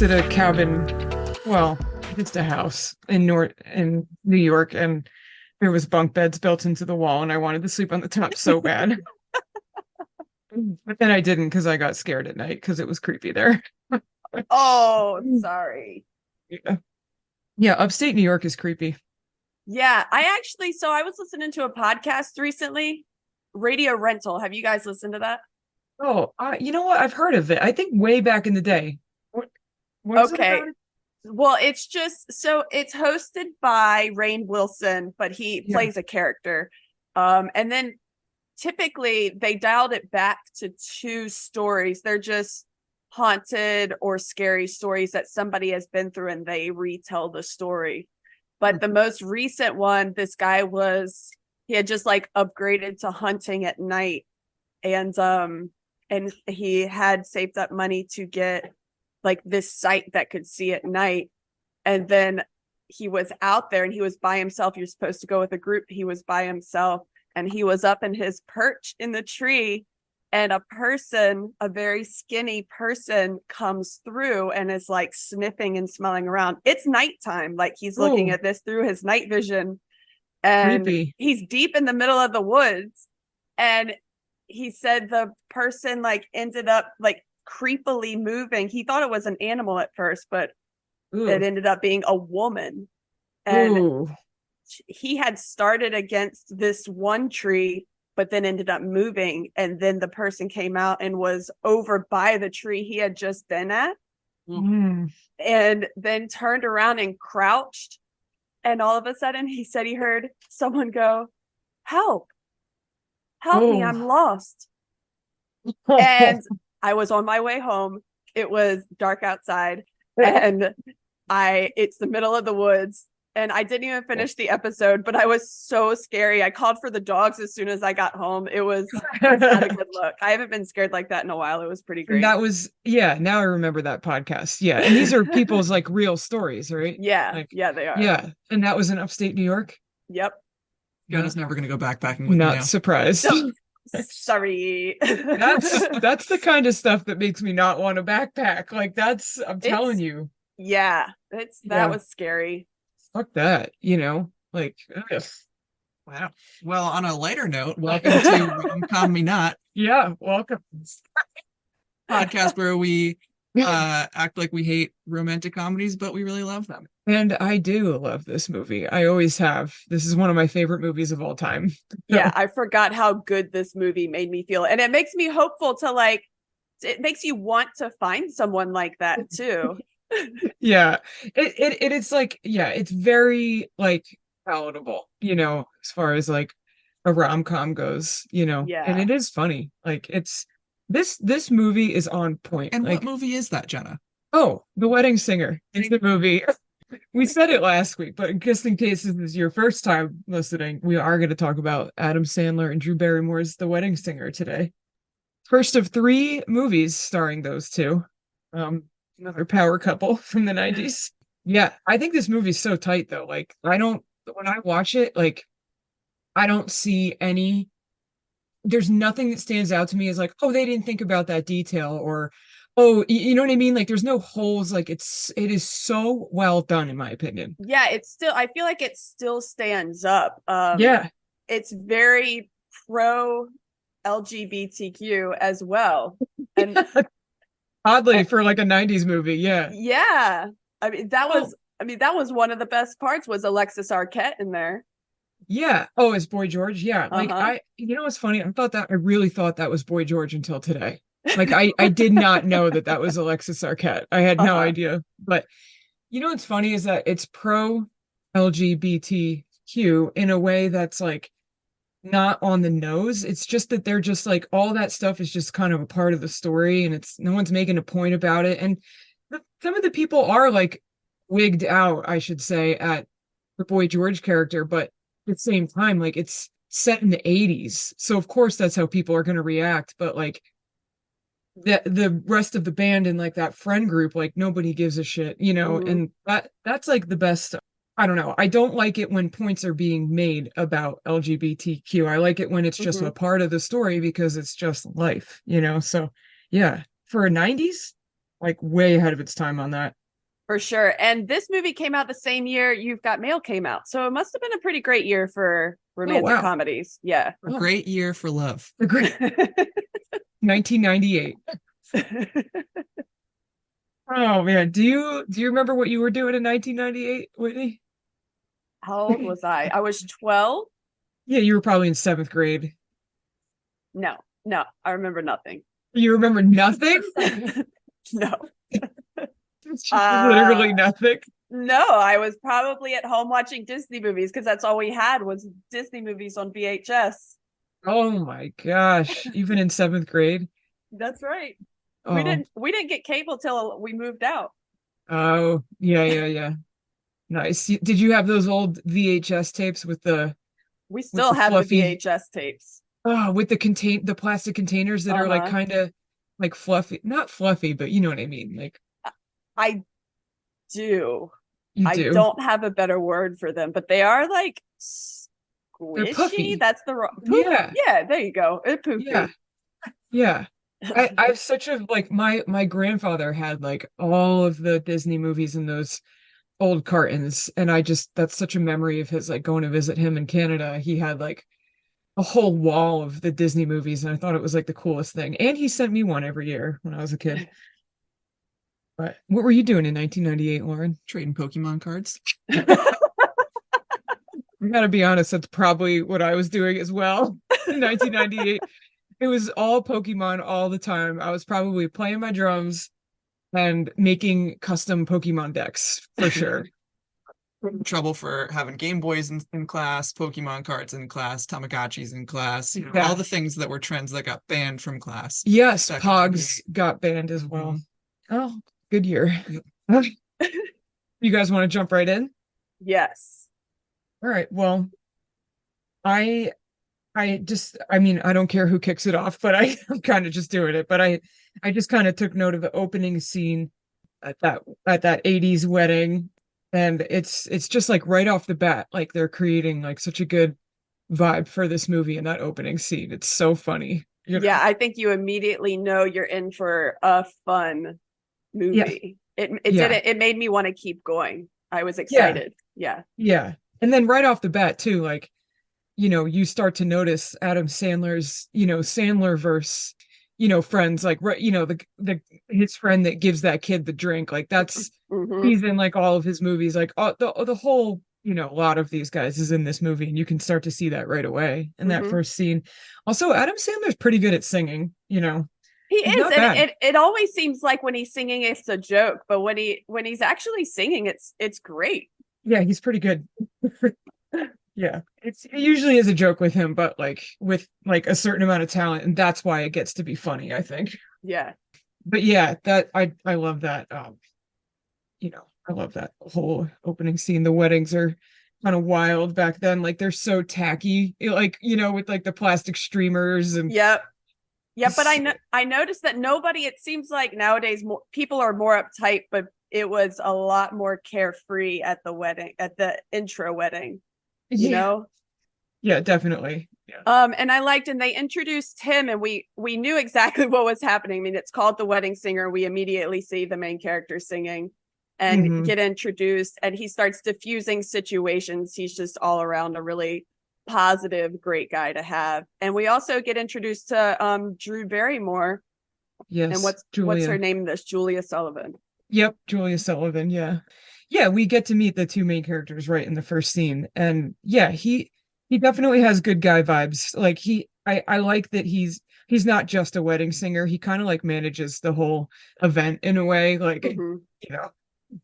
rented a cabin, well, just a house in New York, and there was bunk beds built into the wall, and I wanted to sleep on the top so bad. But then I didn't because I got scared at night because it was creepy there. Oh, sorry. Yeah. Yeah, upstate New York is creepy. Yeah, I was listening to a podcast recently, Radio Rental. Have you guys listened to that? Oh, you know what? I've heard of it. I think way back in the day. What is it Okay. about? Well, it's hosted by Rainn Wilson, but he Yeah. plays a character. And then typically they dialed it back to two stories. They're just haunted or scary stories that somebody has been through and they retell the story. But the most recent one, he had just like upgraded to hunting at night, and he had saved up money to get like this sight that could see at night. And then he was out there and he was by himself. You're supposed to go with a group. He was by himself and he was up in his perch in the tree, and a very skinny person, comes through and is like sniffing and smelling around. It's nighttime, like he's looking Oh, at this through his night vision, and creepy. he's deep in the middle of the woods. And he said the person like ended up like creepily moving. He thought it was an animal at first, but it Ooh. ended up being a woman. And Ooh. he had started against this one tree, but then ended up moving. And then the person came out and was over by the tree he had just been at, Mm. and then turned around and crouched. And all of a sudden, he said he heard someone go, "Help, help me, Oh. I'm lost." And I was on my way home. It was dark outside, and it's the middle of the woods, and I didn't even finish the episode, but I was so scary. I called for the dogs as soon as I got home. It was not a good look. I haven't been scared like that in a while. It was pretty And great. that was, yeah, now I remember that podcast. Yeah. And these are people's like real stories, right? Yeah, Like, yeah, they are. yeah. And that was in upstate New York. Yep. Jonah's never going to go backpacking with me Not now. surprised. No, sorry. That's the kind of stuff that makes me not want to backpack. Like I'm telling It's you. Yeah, that Yeah. was scary. Fuck that, Like, ugh. Wow. Well, on a lighter note, welcome to Rom-Com Me Not, Yeah, welcome. podcast where we act like we hate romantic comedies, but we really love them. And I do love this movie. I always have. This is one of my favorite movies of all time. Yeah, I forgot how good this movie made me feel. And it makes me hopeful to like, it makes you want to find someone like that too. Yeah. It's like, yeah, it's very like palatable, as far as like a rom-com goes, and Yeah. it is funny. Like this movie is on point. And what Like, movie is that, Jenna? oh, The Wedding Singer is the movie. We said it last week, but just in case this is your first time listening, we are going to talk about Adam Sandler and Drew Barrymore's The Wedding Singer today. First of three movies starring those two. Another power couple from the 90s. Yeah, I think this movie's so tight though. Like, when I watch it, like, I don't see there's nothing that stands out to me as like, oh, they didn't think about that detail, or oh, you know what I mean? Like, there's no holes. Like, it is so well done in my opinion. Yeah, I feel like it still stands up. Yeah. It's very pro LGBTQ as well. And Oddly, for like a 90s movie, yeah. yeah, I mean Oh, that was one of the best parts, was Alexis Arquette in there. yeah. Oh, it's Boy George. Yeah. Like, Uh-huh. what's funny? I really thought that was Boy George until today. Like, I did not know that that was Alexis Arquette. I had no Uh-huh. idea. But what's funny is that it's pro LGBTQ in a way that's like not on the nose. It's just that they're just like all that stuff is just kind of a part of the story, and it's no one's making a point about it. And some of the people are like wigged out, I should say, at the Boy George character, but at the same time, like it's set in the 80s. So of course that's how people are going to react. But like the rest of the band and like that friend group, like nobody gives a shit, Mhm. and that's like the best. I don't know. I don't like it when points are being made about LGBTQ. I like it when it's just a Mhm. part of the story because it's just life, So yeah, for a 90s, like way ahead of its time on that. For sure. And this movie came out the same year You've Got Mail came out. So it must have been a pretty great year for Oh romantic wow. comedies. Yeah. A great year for love. A great 1998. Oh man, do you remember what you were doing in 1998, Whitney? How old was I? I was 12. Yeah, you were probably in seventh grade. No, no, I remember nothing. You remember nothing? No. Literally nothing. No, I was probably at home watching Disney movies because that's all we had was Disney movies on VHS. Oh my gosh, even in seventh grade. That's right. We Oh, didn't get cable till we moved out. oh, yeah, yeah, yeah. Nice. Did you have those old VHS tapes with the We with still the have the fluffy VHS tapes. oh with the plastic containers that are like Uh-huh. kind of like fluffy, not fluffy, but you know what I mean. Like I do. you I do. don't have a better word for them, but they are like They're squishy. puffy. That's the wrong poof. Yeah. Yeah, there you go. It's Yeah. poofy. Yeah. I have such a like my grandfather had like all of the Disney movies in those old cartons, and I just that's such a memory of his like going to visit him in Canada. He had like a whole wall of the Disney movies, and I thought it was like the coolest thing. And he sent me one every year when I was a kid. But what were you doing in 1998, Lauren? Trading Pokemon cards. I gotta be honest, that's probably what I was doing as well in 1998. It was all Pokemon all the time. I was probably playing my drums and making custom Pokemon decks for sure. Trouble for having Game Boys in class, Pokemon cards in class, Tamagotchis in class, Yeah. all the things that were trends that got banned from class. Yes, Back Pogs got banned as well. Oh, good year. Yep. You guys want to jump right in? Yes. All right. Well, I I mean, I don't care who kicks it off, but I'm kind of just doing it. But I just kind of took note of the opening scene at that 80s wedding. And it's just like right off the bat, like they're creating like such a good vibe for this movie in that opening scene. It's so funny. You know? Yeah, I think you immediately know you're in for a fun Yeah. movie. It Yeah. didn't it made me want to keep going. I was Yeah. excited. Yeah. Yeah. And then right off the bat too, like, you start to notice Adam Sandler's, Sandler verse, friends, like right, the his friend that gives that kid the drink, like that's Hmm. he's in like all of his movies, like the whole, a lot of these guys is in this movie, and you can start to see that right away in that Hmm. first scene. Also, Adam Sandler's pretty good at singing, He he's is, not and bad. it always seems like when he's singing it's a joke, but when he's actually singing it's great. Yeah, he's pretty good. Yeah, it usually is a joke with him, but like with like a certain amount of talent, and that's why it gets to be funny, I think. Yeah. But yeah, that I love that. I love that whole opening scene. The weddings are kind of wild back then. Like they're so tacky, like with like the plastic streamers and Yep. Yeah, but s- I noticed that nobody, it seems like nowadays people are more uptight, but it was a lot more carefree at the wedding, at the intro wedding, you yeah, know? yeah, definitely. Yeah. And I liked, and they introduced him, and we knew exactly what was happening. I mean, it's called The Wedding Singer. We immediately see the main character singing and Hmm. get introduced, and he starts diffusing situations. He's just all around a really positive, great guy to have. And we also get introduced to Drew Barrymore, and Yes, what's her Julia. name in this? Julia Sullivan. Yep, Julia Sullivan. Yeah. Yeah, we get to meet the two main characters right in the first scene. And yeah, he definitely has good guy vibes. Like I like that he's not just a wedding singer. He kind of like manages the whole event in a way, like, Hmm.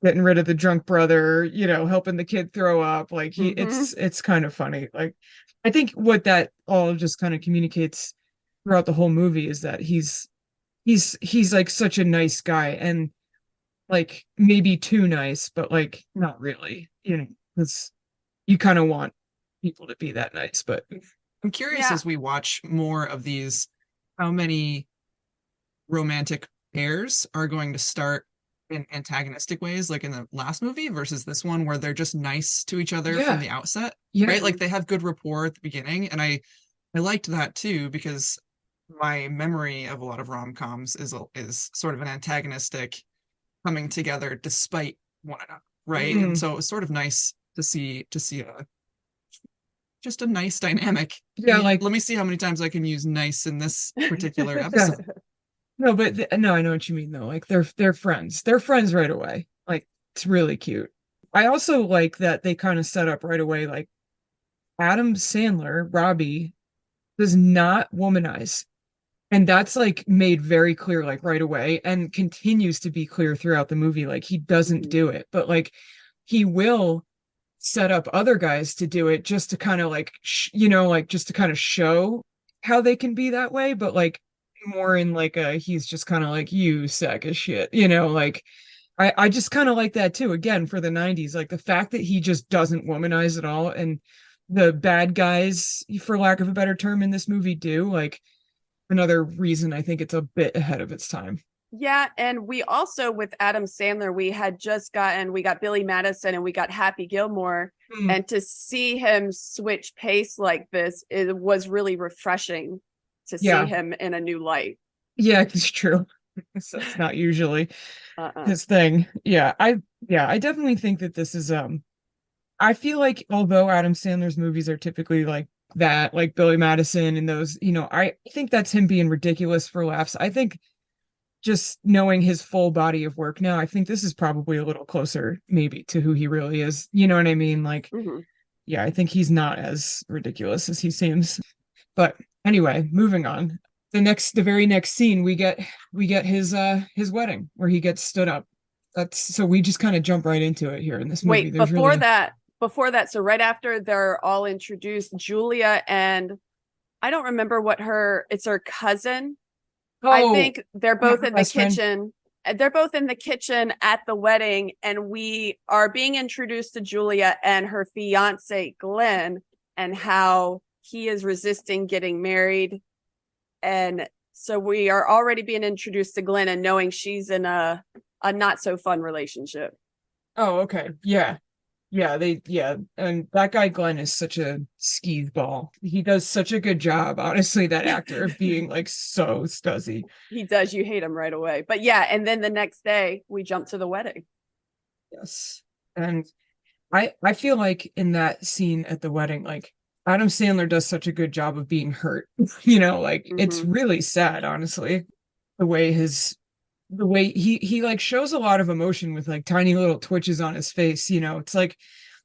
getting rid of the drunk brother, helping the kid throw up. Like Hmm. it's kind of funny. Like I think what that all just kind of communicates throughout the whole movie is that he's like such a nice guy, and like maybe too nice, but like not really, because you kind of want people to be that nice, but I'm curious Yeah. as we watch more of these, how many romantic pairs are going to start in antagonistic ways, like in the last movie versus this one, where they're just nice to each other from yeah, the outset, yeah, right? Like they have good rapport at the beginning, and I liked that too because my memory of a lot of rom-coms is sort of an antagonistic coming together despite one another, right? And Mm. so it was sort of nice to see a just a nice dynamic. Yeah, like Let me see how many times I can use nice in this particular yeah. episode. No, but no, I know what you mean though. Like they're friends. They're friends right away. Like it's really cute. I also like that they kind of set up right away like Adam Sandler, Robbie, does not womanize. And that's like made very clear like right away and continues to be clear throughout the movie. Like he doesn't Mhm. do it, but like he will set up other guys to do it just to kind of like like just to kind of show how they can be that way, but like more in like a he's just kind of like you sack of shit, like I just kind of like that too. Again, for the 90s, like the fact that he just doesn't womanize at all, and the bad guys, for lack of a better term, in this movie do, like another reason I think it's a bit ahead of its time. Yeah, and we also with Adam Sandler, we got Billy Madison and we got Happy Gilmore, Mm, and to see him switch pace like this, it was really refreshing to see yeah, him in a new light. yeah, it's true. So it's not usually Uh-uh. his thing. Yeah, I definitely think that this is I feel like although Adam Sandler's movies are typically like that, like Billy Madison and those, I think that's him being ridiculous for laughs. I think just knowing his full body of work now, I think this is probably a little closer maybe to who he really is. You know what I mean? Like, Mhm. yeah, I think he's not as ridiculous as he seems. But anyway, moving on. The very next scene, we get his wedding where he gets stood up. That's so we just kind of jump right into it here in this movie. Wait, There's really before that, so right after they're all introduced, Julia and I don't remember it's her cousin. I oh, think they're yeah, both her in the best friend. kitchen. They're both in the kitchen at the wedding, and we are being introduced to Julia and her fiance, Glenn, and how he is resisting getting married. And so we are already being introduced to Glenn and knowing she's in a not so fun relationship. Oh, okay. Yeah. Yeah, and that guy Glenn is such a skee ball. He does such a good job, honestly, that actor of being like so scuzzy. He does, you hate him right away. But yeah, and then the next day we jump to the wedding. Yes. And I feel like in that scene at the wedding, like Adam Sandler does such a good job of being hurt. Like it's Mm-hmm. really sad, honestly, the way he like shows a lot of emotion with like tiny little twitches on his face. It's like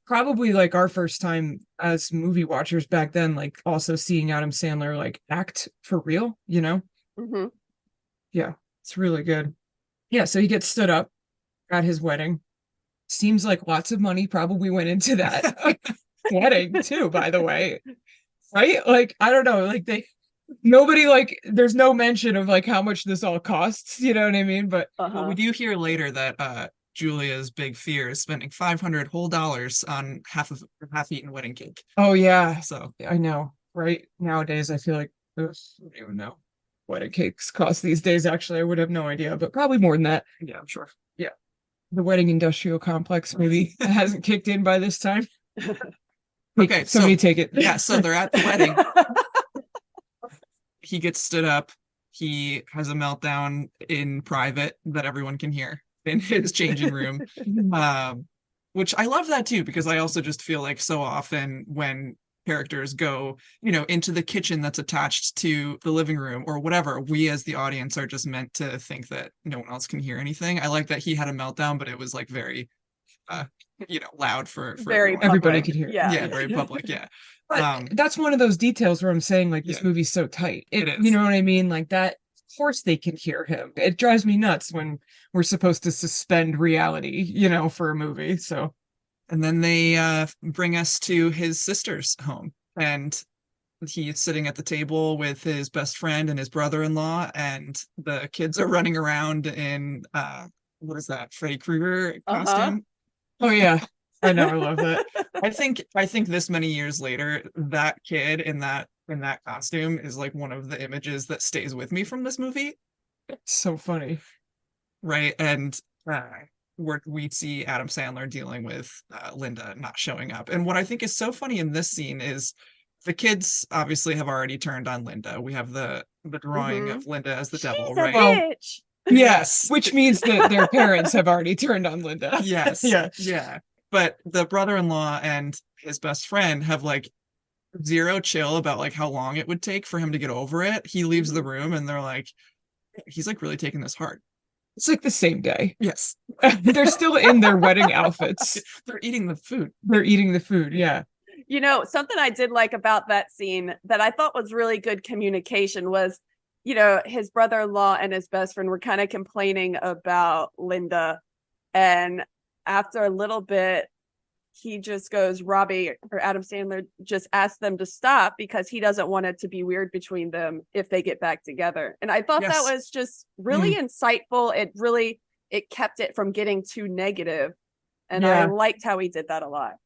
probably like our first time as movie watchers back then, like also seeing Adam Sandler like act for real. Mm-hmm. Yeah, it's really good. Yeah, so he gets stood up at his wedding. Seems like lots of money probably went into that wedding too, by the way. Right? Like, I don't know, like nobody like there's no mention of like how much this all costs, you know what I mean? But Well, we Uh-huh. do hear later that Julia's big fear is spending 500 whole dollars on half-eaten wedding cake. oh yeah, So, I know, right? Nowadays I feel like ugh, I don't even know what a cakes cost these days. Actually, I would have no idea, but probably more than that. yeah, I'm sure. Yeah. The wedding industrial complex maybe hasn't kicked in by this time. Okay, Somebody so take it. yeah, so they're at the wedding. He gets stood up. He has a meltdown in private that everyone can hear in his changing room. Um, which I love that too, because I also just feel like so often when characters go, into the kitchen that's attached to the living room or whatever, we as the audience are just meant to think that no one else can hear anything. I like that he had a meltdown, but it was like very uh, loud for Very everyone. Everybody public. could hear. Yeah. Yeah, very public. Yeah. But Um, that's one of those details where I'm saying like this yeah, movie's so tight. it You is. know what I mean? Like that, of course they can hear him. It drives me nuts when we're supposed to suspend reality, for a movie. So And then they bring us to his sister's home. And he's sitting at the table with his best friend and his brother-in-law, and the kids are running around in what is that, Freddy Krueger Uh-huh. costume? oh yeah, I know, I love that. I think this many years later, that kid in that costume is like one of the images that stays with me from this movie, It's so funny. right? And uh, we see Adam Sandler dealing with Linda not showing up. And what I think is so funny in this scene is the kids obviously have already turned on Linda. We have the drawing Mhm. of Linda as the She's devil, a right? Well, bitch. yes, which means that their parents have already turned on Linda. Yes. Yeah. Yeah. But the brother-in-law and his best friend have like zero chill about like how long it would take for him to get over it. He leaves the Mhm. room and they're like, he's like really taking this hard. It's like the same day. Yes. They're still in their wedding outfits. They're eating the food. They're eating the food. Yeah. You know, something I did like about that scene that I thought was really good communication was, you know, his brother-in-law and his best friend were kind of complaining about Linda. And after a little bit, he just goes, Robbie or Adam Sandler just asked them to stop because he doesn't want it to be weird between them if they get back together. And I thought that Yes. was just really insightful. It kept it from getting too negative. And I Yeah. liked how he did that a lot.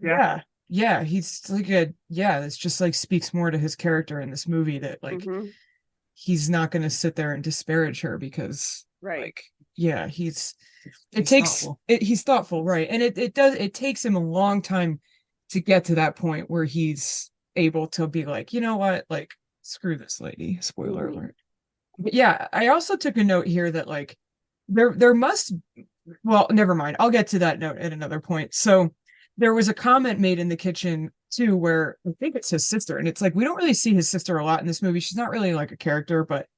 Yeah. Yeah. He's like it's just like speaks more to his character in this movie that like Mhm. he's not going to sit there and disparage her because Right. like yeah, he's thoughtful. he's thoughtful, right? And it takes him a long time to get to that point where he's able to be like, you know what, like screw this lady, spoiler Mhm. alert. But yeah, I also took a note here that like there must, well, never mind, I'll get to that note at another point. So there was a comment made in the kitchen too where I think it's his sister, and it's like we don't really see his sister a lot in this movie. She's not really like a character, but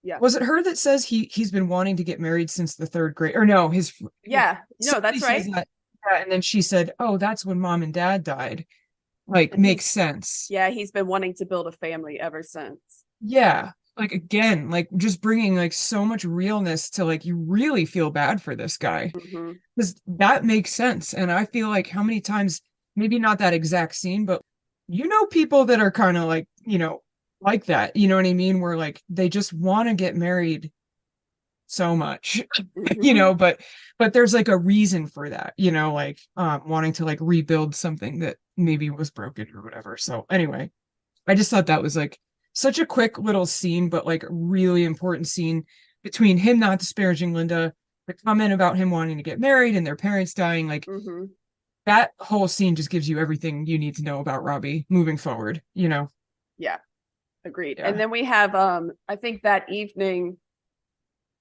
Yeah. was it her that says he's been wanting to get married since the third grade? Or no, Yeah. No, somebody that's right. says that, yeah, and then she said, "Oh, that's when mom and dad died." Like And makes sense. yeah, he's been wanting to build a family ever since. Yeah. Like again, like just bringing like so much realness to like you really feel bad for this guy Mhm. because that makes sense. And I feel like how many times, maybe not that exact scene, but you know, people that are kind of like, you know, like that, you know what I mean? Where like they just want to get married so much, you Mhm. know, but there's like a reason for that, you know, like wanting to like rebuild something that maybe was broken or whatever. So anyway, I just thought that was like such a quick little scene, but like a really important scene between him not disparaging Linda, the comment about him wanting to get married and their parents dying. Like Mhm. that whole scene just gives you everything you need to know about Robbie moving forward, you know? Yeah, agreed. And Yeah. then we have I think that evening,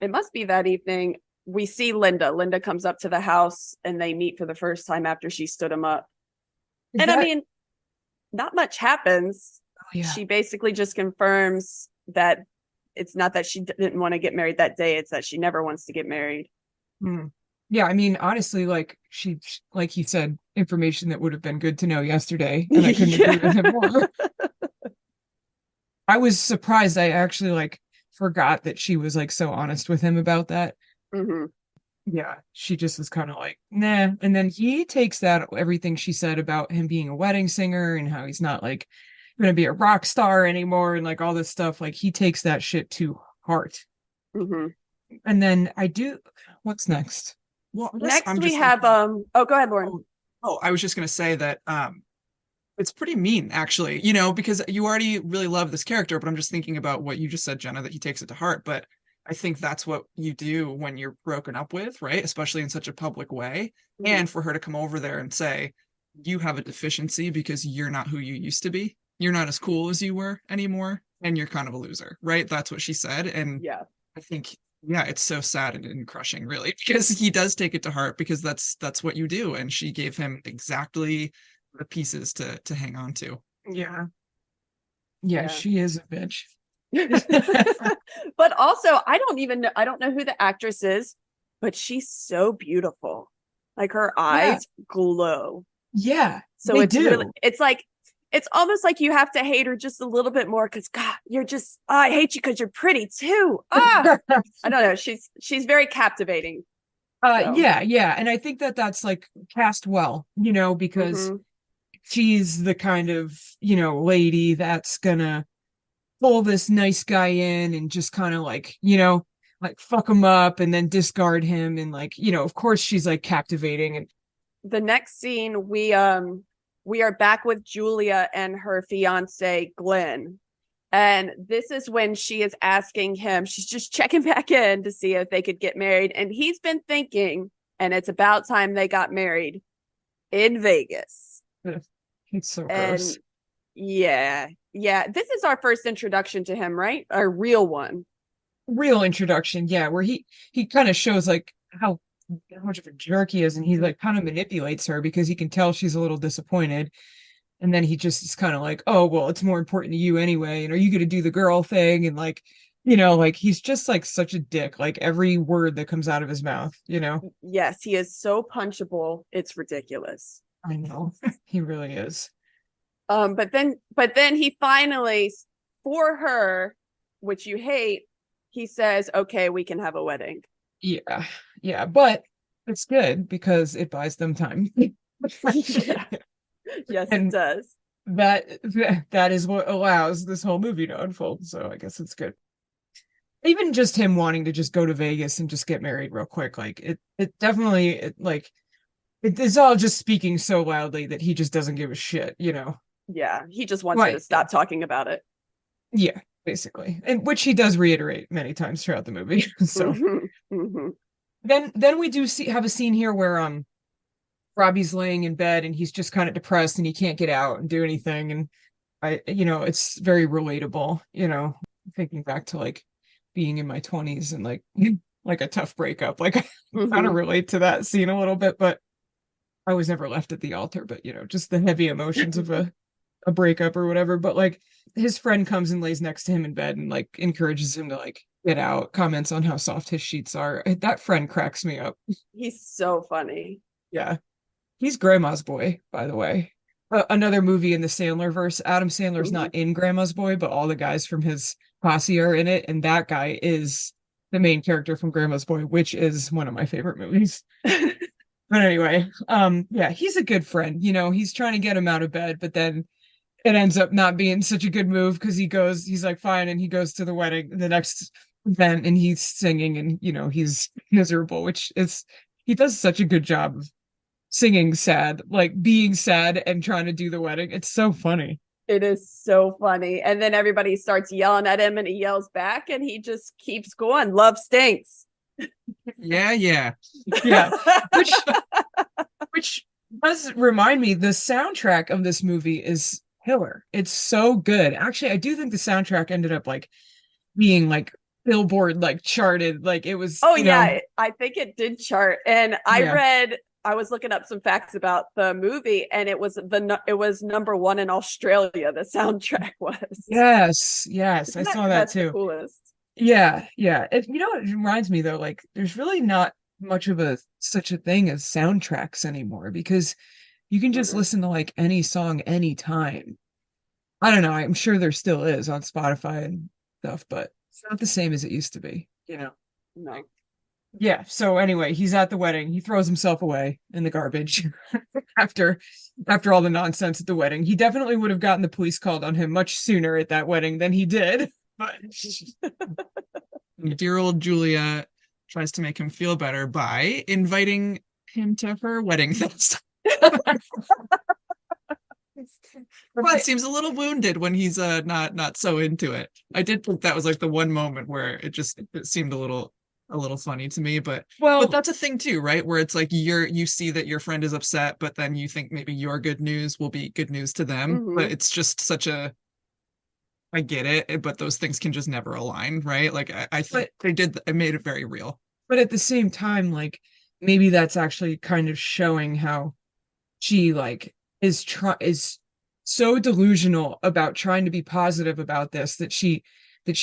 it must be that evening, we see Linda. Linda comes up to the house and they meet for the first time after she stood him up. Is And I that, mean, not much happens. oh, yeah. She basically just confirms that it's not that she didn't want to get married that day, it's that she never wants to get married. Hmm. Yeah, I mean, honestly, like like he said, information that would have been good to know yesterday, and I couldn't agree with him Yeah. more. I was surprised. I actually like forgot that she was like so honest with him about that. Mhm. Yeah, she just was kind of like, nah. And then he takes that everything she said about him being a wedding singer and how he's not like gonna be a rock star anymore and like all this stuff. Like he takes that shit to heart. Mhm. And then what's next? Well, I guess Next I'm we just have thinking, oh, go ahead, Lauren. I was just gonna say that it's pretty mean actually, you know, because you already really love this character, but I'm just thinking about what you just said, Jenna, that he takes it to heart. But I think that's what you do when you're broken up with, right? Especially in such a public way. Mhm. And for her to come over there and say, you have a deficiency because you're not who you used to be. You're not as cool as you were anymore, and you're kind of a loser, right? That's what she said. And Yeah. I think, yeah, it's so sad and crushing, really, because he does take it to heart because that's what you do. And she gave him exactly the pieces to hang on to. Yeah. Yeah, Yeah. she is a bitch. But also, I don't know who the actress is, but she's so beautiful. Like her Yeah. eyes glow. Yeah, So they it's really, do. it's like, it's almost like you have to hate her just a little bit more because God, you're just, oh, I hate you because you're pretty too. Ah, I don't know. She's very captivating. So, Yeah, yeah. And I think that that's like cast well, you know, because mhm. she's the kind of, you know, lady that's gonna pull this nice guy in and just kind of like, you know, like fuck him up and then discard him. And like, you know, of course she's like captivating and The next scene, we are back with Julia and her fiance Glenn. And this is when she is asking him, she's just checking back in to see if they could get married. And he's been thinking, and it's about time they got married in Vegas. it's so And gross. Yeah. Yeah. This is our first introduction to him, right? Our real one. Real introduction, yeah, where he kind of shows like how much of a jerk he is, and he like kind of manipulates her because he can tell she's a little disappointed. And then he just is kind of like, oh, well, it's more important to you anyway. And are you going to do the girl thing? And like, like he's just like such a dick, like every word that comes out of his mouth. Yes, he is so punchable. It's ridiculous. I know. He really is. But then he finally, for her, which you hate, he says, okay, we can have a wedding. Yeah. Yeah. But it's good because it buys them time. Yeah. Yes, it And does. that is what allows this whole movie to unfold. So I guess it's good. Even just him wanting to just go to Vegas and just get married real quick, like it definitely like it's all just speaking so loudly that he just doesn't give a shit. Yeah, he just wants her to Right. stop talking about it. Yeah, basically. And which he does reiterate many times throughout the movie. So Mhm, mhm. then we do have a scene here where Robbie's laying in bed and he's just kind of depressed and he can't get out and do anything. And it's very relatable, thinking back to like being in my 20s and like like a tough breakup. Like I kind of Mhm. relate to that scene a little bit, but I was never left at the altar, but just the heavy emotions of a breakup or whatever. But like his friend comes and lays next to him in bed and like encourages him to like get out, comments on how soft his sheets are. That friend cracks me up. He's so funny. Yeah. He's Grandma's Boy, by the way. Another movie in the Sandler verse. Adam Sandler's not Mhm. in Grandma's Boy, but all the guys from his posse are in it, and that guy is the main character from Grandma's Boy, which is one of my favorite movies. But anyway, yeah, he's a good friend. He's trying to get him out of bed, but then it ends up not being such a good move because he's like fine, and he goes to the wedding, the next event, and he's singing, and he's miserable, which is he does such a good job of singing sad, like being sad and trying to do the wedding. It's so funny. It is so funny. And then everybody starts yelling at him and he yells back and he just keeps going. Love stinks. Yeah, yeah. Yeah. Which which does remind me the soundtrack of this movie is killer. It's so good. Actually, I do think the soundtrack ended up like being like Billboard like charted. Like it was, Oh yeah, I think it did chart. And yeah. I was looking up some facts about the movie and it was number one in Australia, the soundtrack was. Yes, yes. I Isn't that saw that that's the too. coolest? Yeah, yeah. It reminds me though, like there's really not much of a such a thing as soundtracks anymore because you can just Mm-mm. listen to like any song anytime. I don't know, I'm sure there still is on Spotify and stuff, but it's not the same as it used to be. No. Yeah, so anyway, he's at the wedding. He throws himself away in the garbage after after all the nonsense at the wedding. He definitely would have gotten the police called on him much sooner at that wedding than he did. But Dear old Julia tries to make him feel better by inviting him to her wedding feast. But seems a little wounded when he's not so into it. I did think that was like the one moment where it seemed a little funny to me, but well, that's a thing too, right? Where it's like you see that your friend is upset, but then you think maybe your good news will be good news to them. But Hmm. it's just such a I get it, but those things can just never align, right? Like I think but it made it very real. but at the same time, like maybe that's actually kind of showing how she like is so delusional about trying to be positive about this that she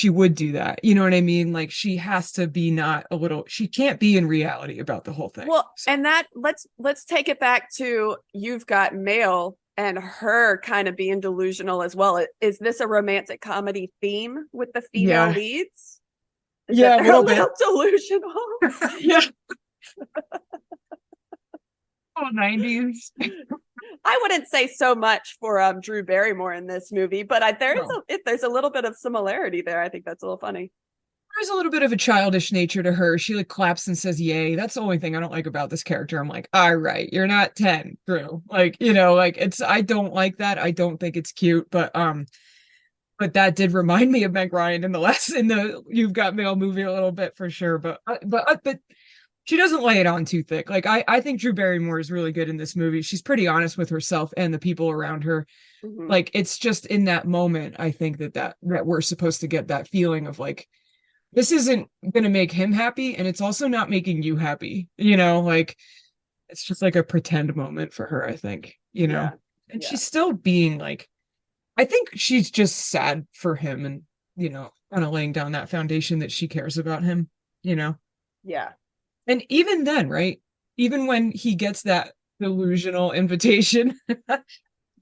would do that. You know what I mean? Like she has to be not a little she can't be in reality about the whole thing. Well, So and that let's take it back to You've Got Mail and her kind of being delusional as well. Is this a romantic comedy theme with the female yeah. leads? Is that Yeah, a they're a little bit. little delusional? Yeah. Oh, 90s. I wouldn't say so much for Drew Barrymore in this movie, but No. there's a little bit of similarity there. I think that's a little funny. There's a little bit of a childish nature to her. She like claps and says yay. That's the only thing I don't like about this character. I'm like, all right, you're not 10, Drew. Like, like it's I don't like that. I don't think it's cute, but that did remind me of Meg Ryan in the You've Got Mail movie a little bit for sure. But she doesn't lay it on too thick. Like I think Drew Barrymore is really good in this movie. She's pretty honest with herself and the people around her. Mhm. Like it's just in that moment, I think that we're supposed to get that feeling of like this isn't gonna make him happy, and it's also not making you happy. Like it's just like a pretend moment for her, I think. Yeah. And Yeah. she's still being like, I think she's just sad for him and, kind of laying down that foundation that she cares about him. Yeah. And even then, right? Even when he gets that delusional invitation,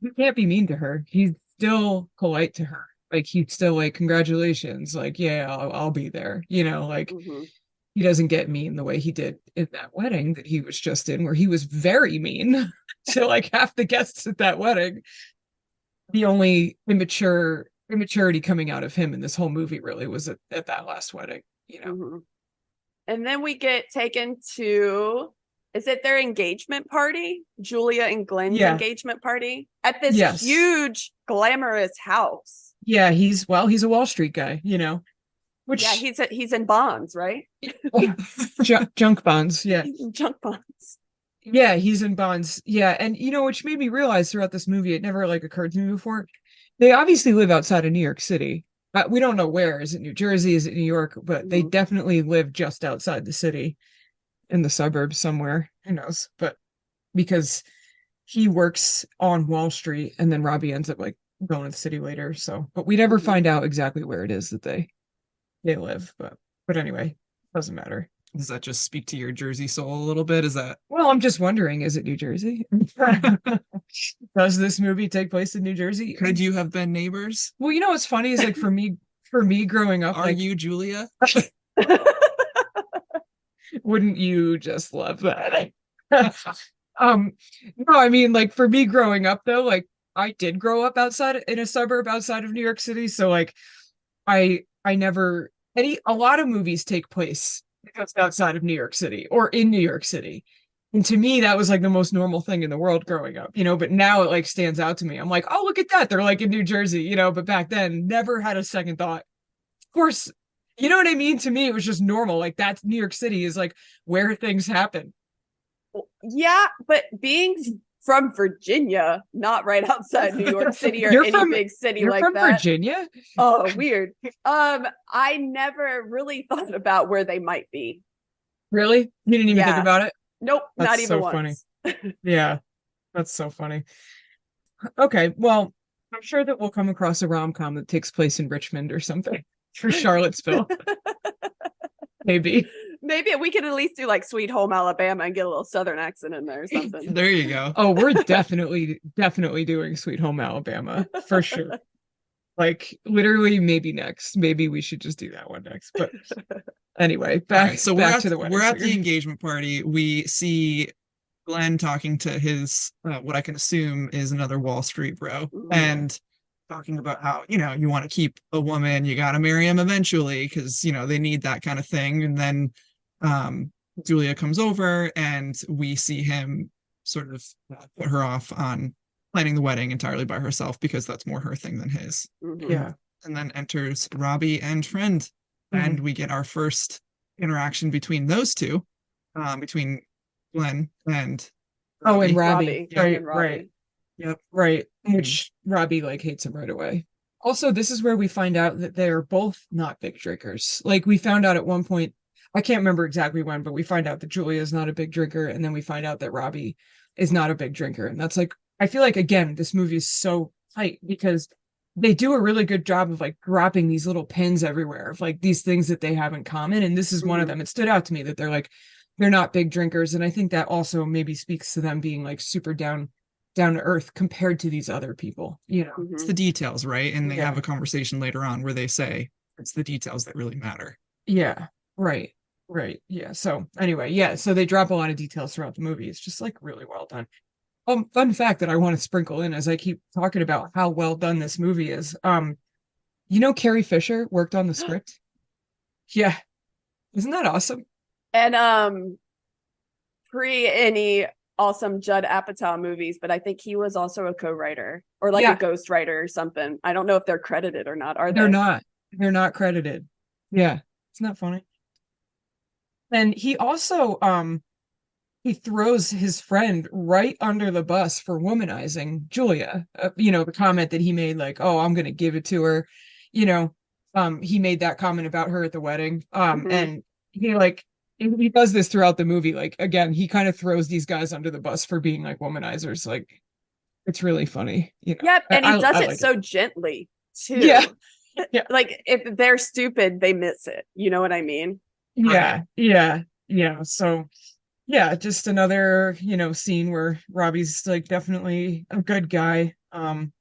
he can't be mean to her. He's still polite to her. Like he's still like, congratulations. Like, yeah, I'll be there. Like Mhm. he doesn't get mean the way he did in that wedding that he was just in, where he was very mean to like half the guests at that wedding. The only immaturity coming out of him in this whole movie really was at that last wedding. Mhm. And then we get taken to, is it their engagement party? Julia and Glenn's Yeah. engagement party at this Yes. huge, glamorous house. Yeah, he's a Wall Street guy. Which Yeah, he's in bonds, right? junk bonds. Yeah. He's in junk bonds. Yeah, he's in bonds. Yeah, and which made me realize throughout this movie, it never like occurred to me before. They obviously live outside of New York City. We don't know where. Is it New Jersey? Is it New York? But they Mhm. definitely live just outside the city, in the suburbs somewhere. Who knows? But because he works on Wall Street, and then Robbie ends up like going to the city later. So, but we never Mhm. find out exactly where it is that they live. But anyway, doesn't matter. Does that just speak to your Jersey soul a little bit? Is that Well, I'm just wondering, is it New Jersey? Does this movie take place in New Jersey? could you have been neighbors? Well, what's funny is like for me growing up, Are like, you Julia? wouldn't you just love that? Um, no, I mean, like for me growing up though, like I did grow up outside in a suburb outside of New York City, so like I never a lot of movies take place just outside of New York City or in New York City. And to me, that was like the most normal thing in the world growing up, but now it like stands out to me. I'm like, oh, look at that. They're like in New Jersey, but back then never had a second thought. Of course, you know what I mean? To me, it was just normal. Like that's New York City is like where things happen. Yeah, but being from Virginia, not right outside New York City or You're any from big city you're like from that. Virginia? Oh, weird. I never really thought about where they might be. Really? You didn't even think Yeah. about it? Nope, not That's even so funny. once. Yeah, that's so funny. Okay, well, I'm sure that we'll come across a rom-com that takes place in Richmond or something for Charlottesville. Maybe. Maybe we could at least do like Sweet Home Alabama and get a little Southern accent in there or something. There you go. Oh, we're definitely doing Sweet Home Alabama for sure. Like literally maybe next. Maybe we should just do that one next. But anyway, All back right, so back to the wedding we're at the singer. engagement party. We see Glenn talking to his what I can assume is another Wall Street bro, Mhm. and talking about how you want to keep a woman, you got to marry him eventually because they need that kind of thing. And then Julia comes over, and we see him sort of put her off on planning the wedding entirely by herself because that's more her thing than his. Mhm. Yeah. And then enters Robbie and friend, and we get our first interaction between those two, between Glenn and Oh, and Robbie. Robbie. Glenn Right, and right. Robbie. Yep, right. Which Robbie like hates him right away. Also, this is where we find out that they're both not big drinkers. Like we found out at one point, I can't remember exactly when, but we find out that Julia is not a big drinker, and then we find out that Robbie is not a big drinker. And that's like, I feel like again, this movie is so tight because they do a really good job of like dropping these little pins everywhere of like these things that they have in common. And this is one of Mhm. them. It stood out to me that they're not big drinkers. And I think that also maybe speaks to them being like super down to earth compared to these other people. it's Mhm. the details, right? And they Yeah. have a conversation later on where they say it's the details that really matter. Yeah, right. Right. Yeah. So anyway, yeah. So they drop a lot of details throughout the movie. It's just like really well done. Fun fact that I want to sprinkle in as I keep talking about how well done this movie is. Carrie Fisher worked on the script. Yeah. Isn't that awesome? And pre any awesome Judd Apatow movies, but I think he was also a co-writer or like Yeah. a ghostwriter or something. I don't know if they're credited or not. Are They're they? not. They're not credited. Yeah. Isn't that funny? And he also he throws his friend right under the bus for womanizing Julia. The comment that he made, like, "Oh, I'm gonna give it to her." You know, he made that comment about her at the wedding. Mhm. And he does this throughout the movie. Like, again, he kind of throws these guys under the bus for being like womanizers. Like, it's really funny. Yep, I, and he I does I it like it. so gently Yeah, too. yeah, Like if they're stupid, they miss it. You know what I mean? Right. yeah, yeah, yeah. So yeah, just another, scene where Robbie's like definitely a good guy. And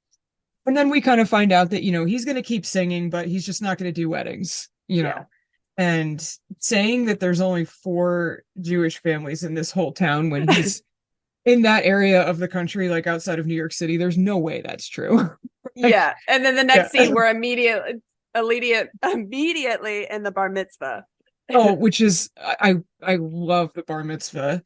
then we kind of find out that, he's going to keep singing, but he's just not going to do weddings. Yeah. And saying that there's only 4 Jewish families in this whole town when he's in that area of the country, like outside of New York City, there's no way that's true. Like, Yeah. And then the yeah. next scene we're immediately in the bar mitzvah. Oh, which is I love the bar mitzvah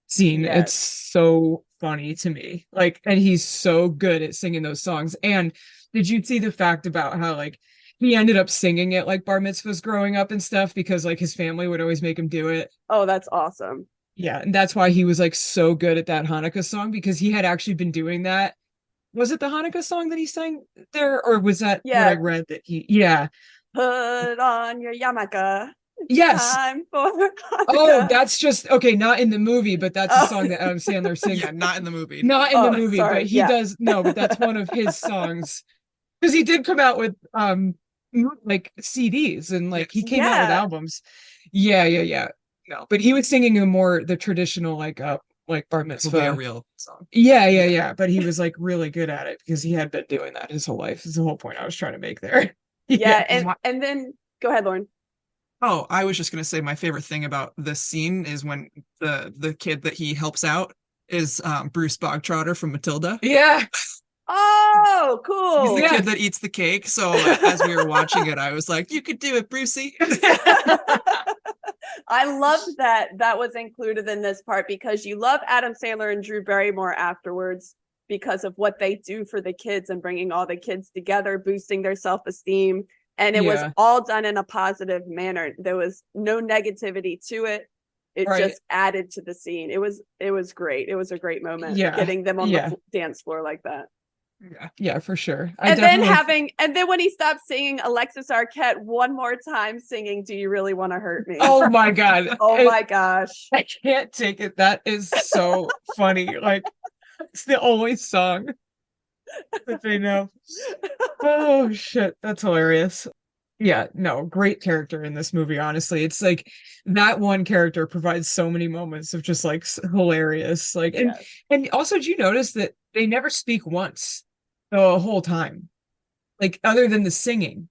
scene. It's Yes. so funny to me. Like, and he's so good at singing those songs. And did you see the fact about how like he ended up singing it like bar mitzvahs growing up and stuff because like his family would always make him do it? Oh, that's awesome. Yeah, and that's why he was like so good at that Hanukkah song because he had actually been doing that. Was it the Hanukkah song that he sang there, or was that what I Yeah. read that he? Yeah, Put on your yarmulke. It's yes. time for Oh, Hanukkah. that's just okay, not in the movie, but that's a Oh, song that Adam Sandler sings. Yeah, not in the movie. Not in the oh, movie, but sorry. he Yeah. does no, but that's one of his songs because he did come out with like CDs and like he came out with Yeah. albums. Yeah, yeah, yeah. No, but he was singing the traditional like bar This will be a mitzvah. real song. Yeah, yeah, yeah. But he was like really good at it because he had been doing that his whole life. Is the whole point I was trying to make there. Yeah. Yeah. And then go ahead, Lauren. Oh, I was just gonna say my favorite thing about this scene is when the kid that he helps out is Bruce Bogtrotter from Matilda. Yeah. Oh, He's the cool. Yeah. kid that eats the cake. So as we were watching it, I was like, "You could do it, Brucey." I love that that was included in this part because you love Adam Sandler and Drew Barrymore afterwards because of what they do for the kids and bringing all the kids together, boosting their self-esteem. And it was Yeah. all done in a positive manner. There was no negativity to it. It Right. just added to the scene. It was great. It was a great moment Yeah. getting them on Yeah. the dance floor like that. Yeah. Yeah, for sure. And then when he stopped singing Alexis Arquette one more time singing Do You Really Want to Hurt Me? Oh my God. Oh my gosh. I can't take it. That is so funny. Like it's the only song that they know. Oh shit, that's hilarious. Yeah, no, great character in this movie, honestly. It's like that one character provides so many moments of just like hilarious. Like Yes. and also did you notice that they never speak once the whole time? Like other than the singing.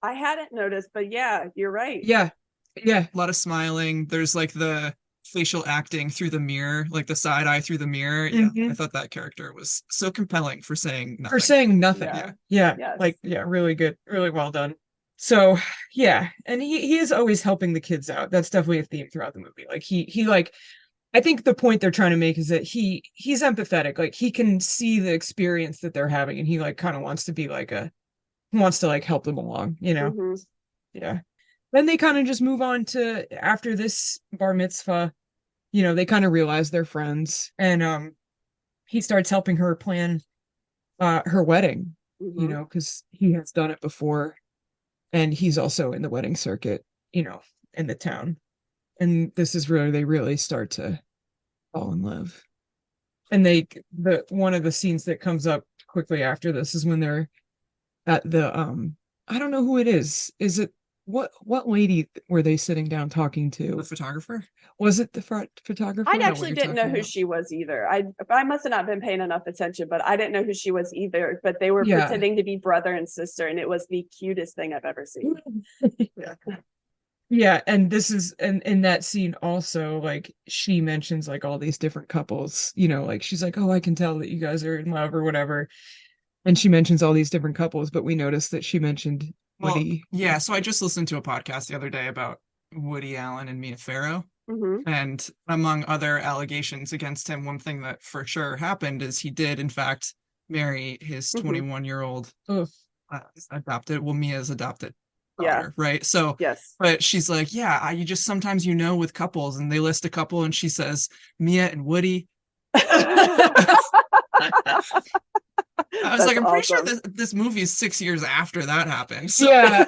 I hadn't noticed, but yeah, you're right. Yeah. Yeah. A lot of smiling. There's like the facial acting through the mirror, like the side eye through the mirror. Yeah, I Mhm. thought that character was so compelling for saying For nothing. saying nothing. Yeah. Yeah. Yes. Like, yeah, really good. Really well done. So yeah, and he is always helping the kids out. That's definitely a theme throughout the movie. Like he like I think the point they're trying to make is that he's empathetic. Like he can see the experience that they're having and he like kind of wants to be like wants to like help them along. Mhm. Yeah. Then they kind of just move on to after this bar mitzvah, they kind of realize they're friends and he starts helping her plan her wedding, Mhm. because he has done it before and he's also in the wedding circuit, in the town. And this is really they really start to fall in love. And the one of the scenes that comes up quickly after this is when they're at the I don't know who it is. Is it what lady were they sitting down talking The to? photographer? Was it the photographer? I know what actually you're didn't know talking who about. she was either. I must have not been paying enough attention, but I didn't know who she was either. But they were Yeah. pretending to be brother and sister, and it was the cutest thing I've ever seen. Yeah. Yeah, and this is and in that scene also like she mentions like all these different couples, like she's like, "Oh, I can tell that you guys are in love or whatever." And she mentions all these different couples, but we noticed that she mentioned Well, Woody. yeah, so I just listened to a podcast the other day about Woody Allen and Mia Farrow. Hmm. And among other allegations against him, one thing that for sure happened is he did, in fact, marry his Mhm. 21-year-old Oh, Mia's adopted daughter, right? So, Yes. but she's like, yeah, you just sometimes, with couples, and they list a couple, and she says Mia and Woody. I was That's like, I'm pretty sure awesome. this movie is 6 years after that happened. So, Yeah.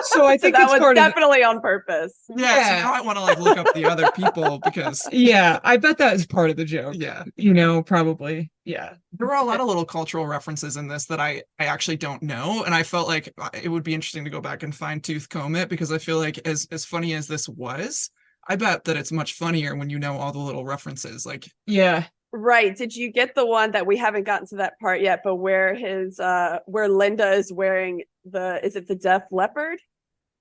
So I So think that it's was part of definitely on purpose. yeah, so now I want to like look up the other people because yeah, I bet that is part of the joke. yeah, Probably. Yeah. there were a lot of little cultural references in this that I actually don't know, and I felt like it would be interesting to go back and fine tooth comb it because I feel like as funny as this was, I bet that it's much funnier when you know all the little references. Like, Yeah. Right. Did you get the one that we haven't gotten to that part yet, but where where Linda is wearing is it the Def Leppard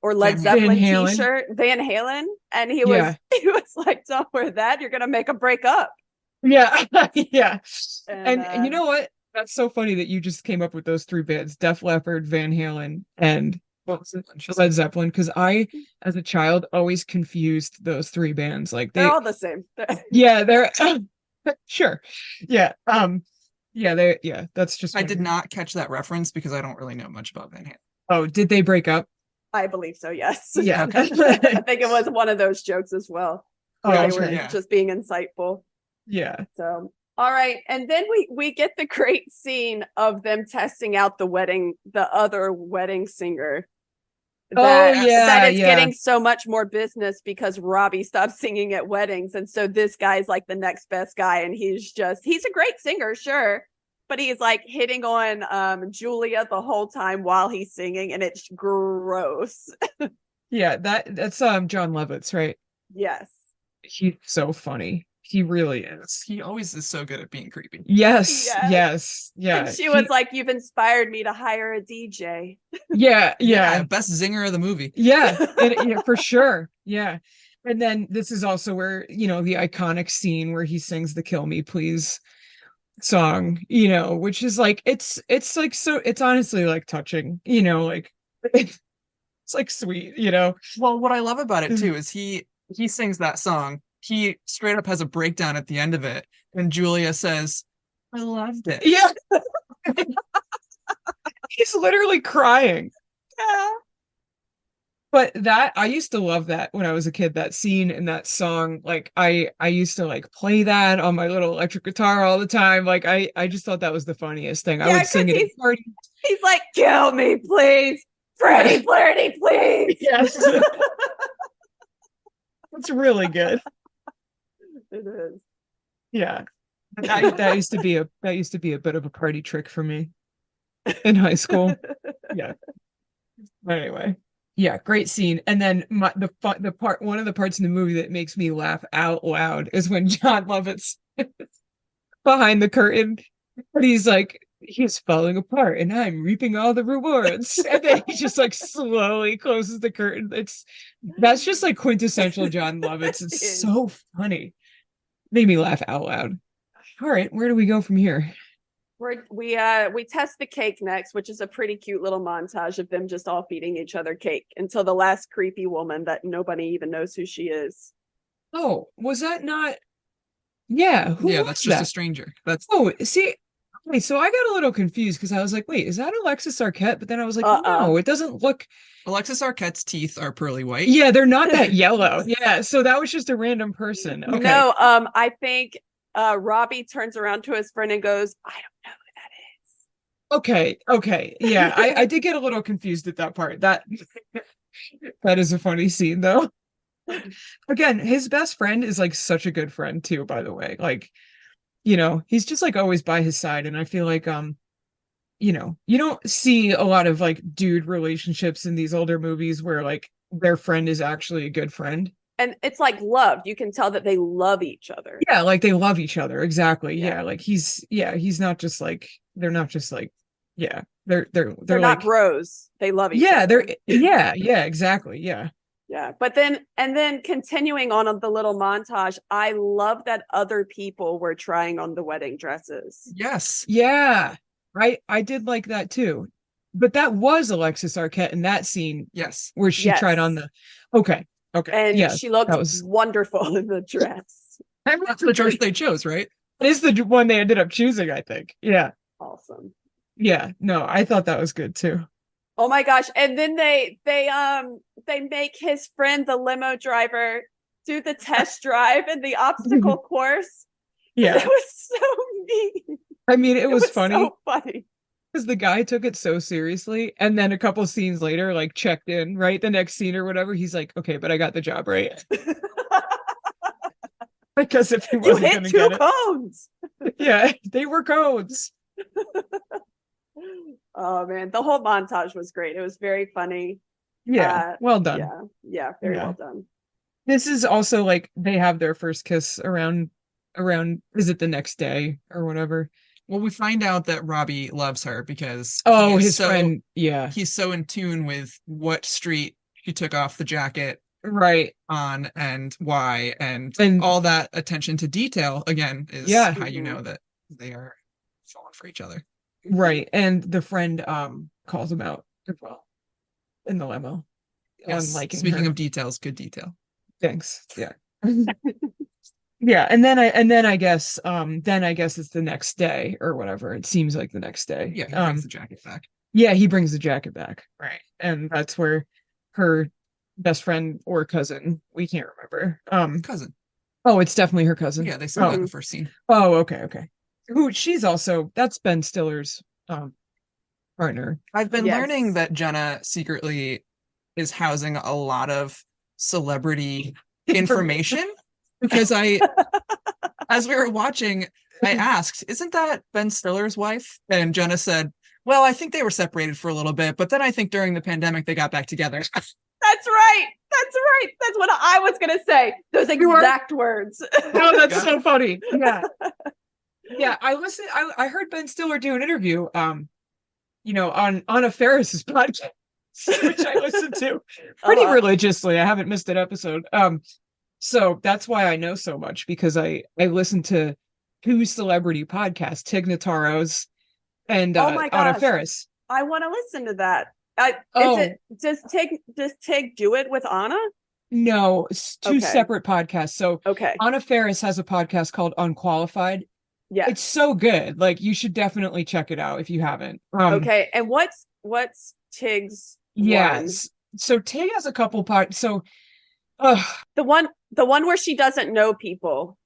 or Led Van Zeppelin Halen. t-shirt, Van Halen, and he Yeah. was like, "Don't wear that. You're gonna make a break up." Yeah. Yeah. And And you know what? That's so funny that you just came up with those three bands: Def Leppard, Van Halen, and what was it? Led Zeppelin. Because I, as a child, always confused those three bands. Like they're all the same. yeah, they're sure. Yeah. That's just I funny. did not catch that reference because I don't really know much about Van Halen. Oh, did they break up? I believe so. Yes. Yeah. I think it was one of those jokes as well, where Oh, they were yeah. just being insightful. Yeah. So, all right, and then we get the great scene of them testing out the other wedding singer. That is getting so much more business because Robbie stopped singing at weddings, and so this guy's like the next best guy, and he's a great singer, sure, but he's like hitting on Julia the whole time while he's singing, and it's gross. Yeah, that's John Lovitz, right? Yes. He's so funny. He really is. He always is so good at being creepy. Yes. Yes. Yes. Yeah. And she was like, "You've inspired me to hire a DJ." Yeah. Yeah, Yeah. best zinger of the movie. Yeah. Yeah, for sure. Yeah. And then this is also where, the iconic scene where he sings the Kill Me Please song, which is like it's like so it's honestly like touching, like it's like sweet, Well, what I love about it too is he sings that song. He straight up has a breakdown at the end of it, and Julia says, "I loved it." Yeah. He's literally crying. Yeah. But that I used to love that when I was a kid, that scene and that song. Like I used to like play that on my little electric guitar all the time. Like I just thought that was the funniest thing. I would sing it at parties. He's like, "Kill me, please. Pretty flirty, please." Yes. It's really good. It is. Yeah. That used to be a bit of a party trick for me in high school. Yeah. But anyway. Yeah, great scene. And then one of the parts in the movie that makes me laugh out loud is when John Lovitz behind the curtain, and he's falling apart and I'm reaping all the rewards. And then he just like slowly closes the curtain. That's just like quintessential John Lovitz. It's so funny. Made me laugh out loud. All right, where do we go from here? We test the cake next, which is a pretty cute little montage of them just all feeding each other cake until the last creepy woman that nobody even knows who she is. Oh, was that not? Yeah, That's just a stranger. See, wait, so I got a little confused because I was like, wait, is that Alexis Arquette? But then I was like, no, it doesn't look. Alexis Arquette's teeth are pearly white. Yeah, they're not that yellow. Yeah, so that was just a random person. Okay. No, I think Robbie turns around to his friend and goes, "I don't know who that is." Okay. Yeah, I did get a little confused at that part. That is a funny scene though. Again, his best friend is like such a good friend too, by the way. Like, he's just like always by his side. And I feel like you don't see a lot of like dude relationships in these older movies where like their friend is actually a good friend. And it's like loved. You can tell that they love each other. Yeah, like they love each other. Exactly. Yeah, like he's not just like they're not just like they're not like bros. They love each other. Yeah, exactly. Yeah. Yeah. But then continuing on the little montage, I love that other people were trying on the wedding dresses. Yes. Yeah. I did like that too. But that was Alexis Arquette in that scene. Yes. Where she tried on the Okay. And she looked wonderful in the dress. That's the dress they chose, right? It is the one they ended up choosing, I think. Yeah. Awesome. Yeah. No, I thought that was good too. Oh my gosh. And then they make his friend, the limo driver, do the test drive and the obstacle course. Yeah. It was so mean. I mean, it was funny so funny. because the guy took it so seriously. And then a couple scenes later, like checked in, right? The next scene or whatever, he's like, okay, but I got the job right. Because if he You wasn't hit going to two get cones. it, yeah, they were codes. Oh man, the whole montage was great. It was very funny. Yeah, well done. Yeah, very Yeah. well done. This is also like they have their first kiss around is it the next day or whatever? Well, we find out that Robbie loves her because Oh, his friend, yeah. he's so in tune with what street she took off the jacket Right. on and why, and And all that attention to detail again is Yeah. how you know that they are falling for each other. right. And the friend calls him out as well in the limo. Yes. Liking Speaking her. of details, good detail. Thanks. Yeah. Yeah, and then I guess it's the next day or whatever. It seems like the next day. Yeah, he brings the jacket back. Yeah, he brings the jacket back. Right. And that's where her best friend or cousin, we can't remember. Cousin. Oh, it's definitely her cousin. Yeah, they said that in the first scene. Oh, okay. Who she's also that's Ben Stiller's partner. I've been learning that Jenna secretly is housing a lot of celebrity information because as we were watching, I asked, isn't that Ben Stiller's wife? And Jenna said, well, I think they were separated for a little bit, but then I think during the pandemic they got back together. That's right. That's what I was gonna say. Those exact words. Oh, that's so funny. Yeah. Yeah, I heard Ben Stiller do an interview on Anna Faris's podcast, which I listened to pretty religiously. I haven't missed an episode. So that's why I know so much, because I listened to two celebrity podcasts, Tig Notaro's and oh my gosh, Anna Faris. I want to listen to that. Does Tig do it with Anna? No, it's two separate podcasts. So Anna Faris has a podcast called Unqualified. Yeah, it's so good. Like, you should definitely check it out if you haven't. Okay, and what's Tig's? Yes, so Tig has a couple So, the one where she doesn't know people.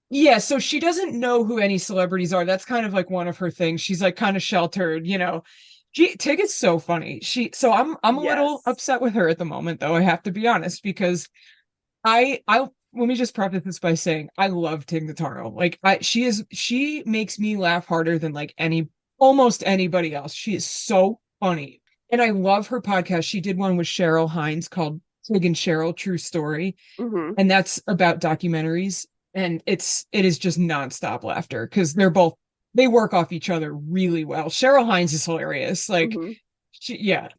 Yeah, so she doesn't know who any celebrities are. That's kind of like one of her things. She's like kind of sheltered, Tig is so funny. So I'm a little upset with her at the moment, though. I have to be honest, because I let me just preface this by saying I love Tig Notaro. Like, she makes me laugh harder than like almost anybody else. She is so funny, and I love her podcast. She did one with Cheryl Hines called Tig and Cheryl True Story, and that's about documentaries. And it is just nonstop laughter because they work off each other really well. Cheryl Hines is hilarious. Like,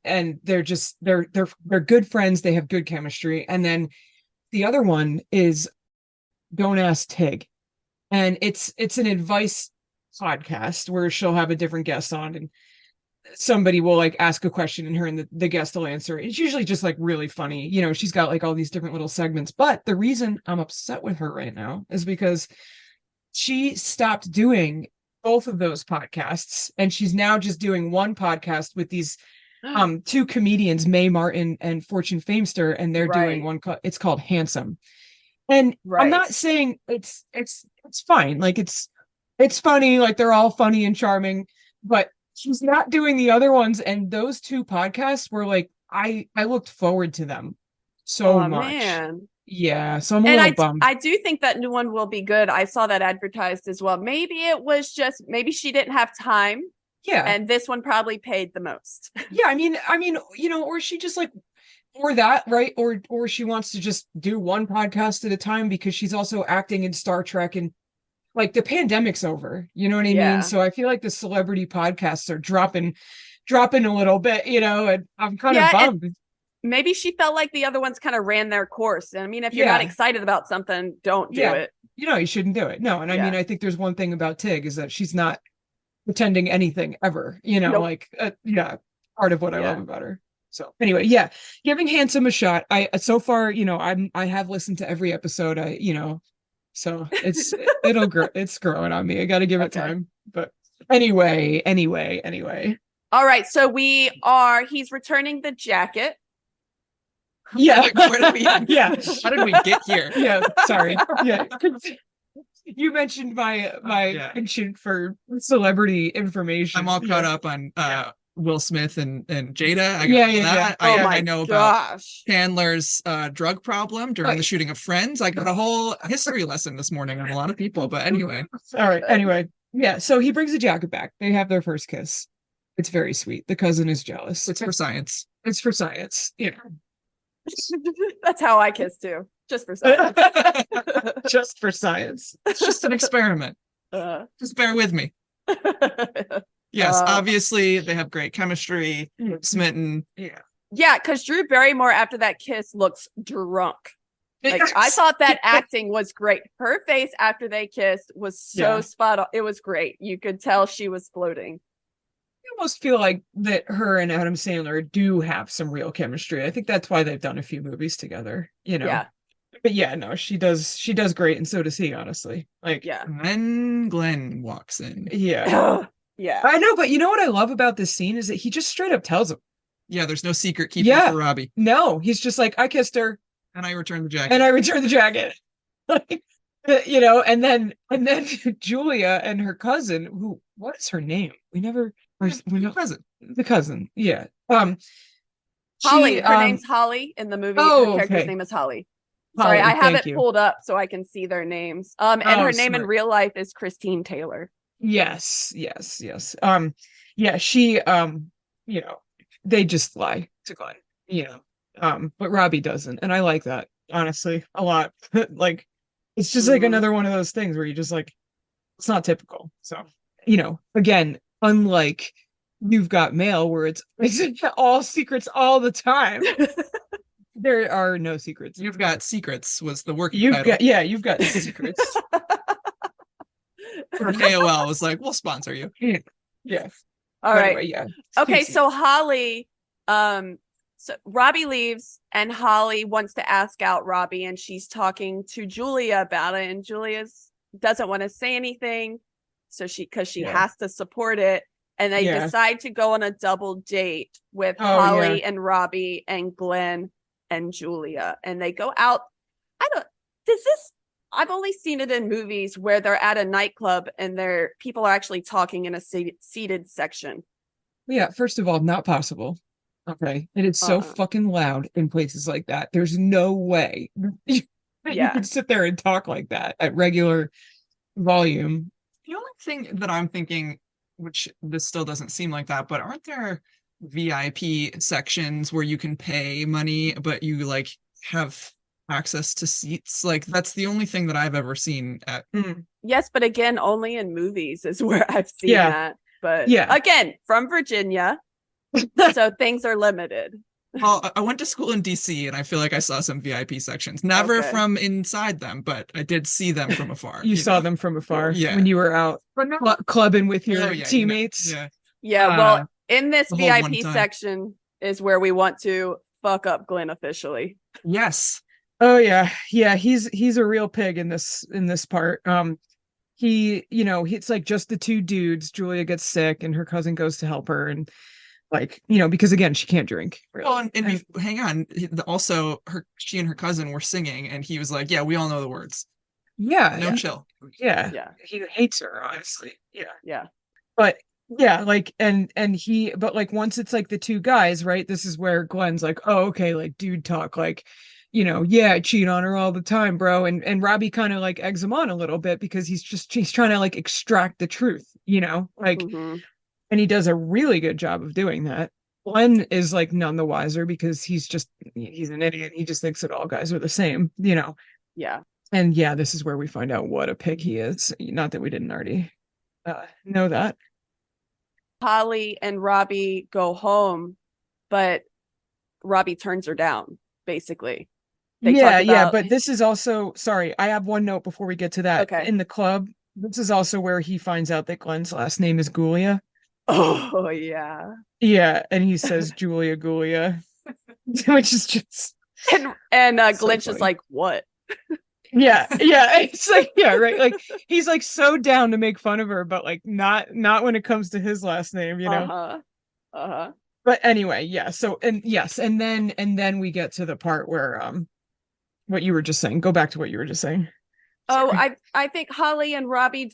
and they're good friends. They have good chemistry. And then the other one is Don't Ask Tig. And it's an advice podcast where she'll have a different guest on, and somebody will like ask a question and her and the guest will answer. It's usually just like really funny. She's got like all these different little segments. But the reason I'm upset with her right now is because she stopped doing both of those podcasts, and she's now just doing one podcast with these two comedians, Mae Martin and Fortune Famester, and they're doing one it's called Handsome. And I'm not saying it's fine. Like, it's funny, like they're all funny and charming, but she's not doing the other ones. And those two podcasts were like, I looked forward to them so much. Man. Yeah, so I'm a little bummed. I do think that new one will be good. I saw that advertised as well. Maybe maybe she didn't have time. Yeah. And this one probably paid the most. Yeah, I mean, or she just like, or that, right? Or she wants to just do one podcast at a time, because she's also acting in Star Trek, and like the pandemic's over, you know what I mean? So I feel like the celebrity podcasts are dropping a little bit, and I'm kind of bummed. Maybe she felt like the other ones kind of ran their course. And I mean, if you're not excited about something, don't do it. You shouldn't do it. No. And I mean, I think there's one thing about Tig is that she's not pretending anything ever, like, part of what I love about her. So anyway, giving Handsome a shot. So far, I have listened to every episode. So it'll grow. It's growing on me. I got to give it time. But anyway. All right, so he's returning the jacket. Yeah. Where did we Yeah. How did we get here? Yeah, sorry. Yeah. You mentioned my Yeah. penchant for celebrity information. I'm all caught up on Will Smith and Jada. I got Yeah, all yeah, that. yeah. Oh I my know about gosh. Chandler's drug problem during Oh. the shooting of Friends. I got a whole history lesson this morning on a lot of people. But anyway, All right. Anyway, yeah. So he brings the jacket back. They have their first kiss. It's very sweet. The cousin is jealous. it's for science. It's for science. Yeah. That's how I kiss too. Just for science. Just for science. It's just an experiment. Just bear with me. Yes, obviously they have great chemistry. Smitten. Yeah. Yeah, because Drew Barrymore after that kiss looks drunk. Like I thought that acting was great. Her face after they kissed was so spot on. It was great. You could tell she was floating. I almost feel like that her and Adam Sandler do have some real chemistry. I think that's why they've done a few movies together, you know. Yeah. But yeah, no, she does great, and so does he, honestly. Like, Yeah. And then Glenn walks in. yeah. Yeah. I know, but you know what I love about this scene is that he just straight up tells him. Yeah, there's no secret keeping Yeah. for Robbie. No, he's just like, I kissed her And I returned the jacket. and I returned the jacket. Like, you know, and then Julia and her cousin, who, what is her name? We know the cousin. Yeah. Holly. Her name's Holly in the movie. Oh, her character's okay. name is Holly. Holly, Sorry, I have thank it you. pulled up so I can see their names. And her name in smart. real life is Christine Taylor. Yes. Yeah, she, you know, they just lie to Glenn, you know, but Robbie doesn't. And I like that, honestly, a lot. Like, it's just like another one of those things where you just like, it's not typical. So, you know, again, unlike You've Got Mail, where it's all secrets all the time. There are no secrets. You've Got Secrets was the working title. You've got secrets. For AOL was like, we'll sponsor you. Yeah. All But right. anyway, yeah. Okay, Cute so Holly, so Robbie leaves and Holly wants to ask out Robbie and she's talking to Julia about it and Julia's doesn't want to say anything. So she has to support it. And they decide to go on a double date with Holly and Robbie and Glenn and Julia. And they go out. I've only seen it in movies where they're at a nightclub and people are actually talking in a seated section. Yeah, first of all, not possible. Okay. And it's so fucking loud in places like that. There's no way you can sit there and talk like that at regular volume. The only thing that I'm thinking, which this still doesn't seem like that, but aren't there VIP sections where you can pay money, but you like have access to seats? Like that's the only thing that I've ever seen at. Yes, but again, only in movies is where I've seen that. But again, from Virginia, so things are limited. Well, I went to school in DC and I feel like I saw some VIP sections. Never from inside them, but I did see them from afar. You saw them from afar when you were out no. clubbing with your teammates. Well, in this VIP section is where we want to fuck up Glenn officially. Yes. Oh yeah. He's a real pig in this part. It's like just the two dudes. Julia gets sick and her cousin goes to help her, and like, because again, she can't drink. Really. Well, and hang on. Also, she and her cousin were singing, and he was like, "Yeah, we all know the words." Yeah. Chill. Yeah. He hates her, honestly. Yeah. But yeah, like, but like once it's like the two guys, right? This is where Glenn's like, "Oh, okay, like dude talk, like." I cheat on her all the time, bro. And Robbie kind of like eggs him on a little bit because he's trying to like extract the truth, like, and he does a really good job of doing that. Glenn is like none the wiser because he's an idiot. He just thinks that all guys are the same, Yeah. And this is where we find out what a pig he is. Not that we didn't already know that. Holly and Robbie go home, but Robbie turns her down, basically. But this is also, sorry, I have one note before we get to that. Okay. In the club, this is also where he finds out that Glenn's last name is Gulia. Oh, yeah. Yeah, and he says Julia Gulia, which is just... And Glenn's just like, what? Yeah, it's like, right? Like, he's like so down to make fun of her, but like not when it comes to his last name, Uh-huh. But anyway, yeah. So and yes, and then we get to the part where what you were just saying. Go back to what you were just saying. Oh, Sorry. I think Holly and Robbie,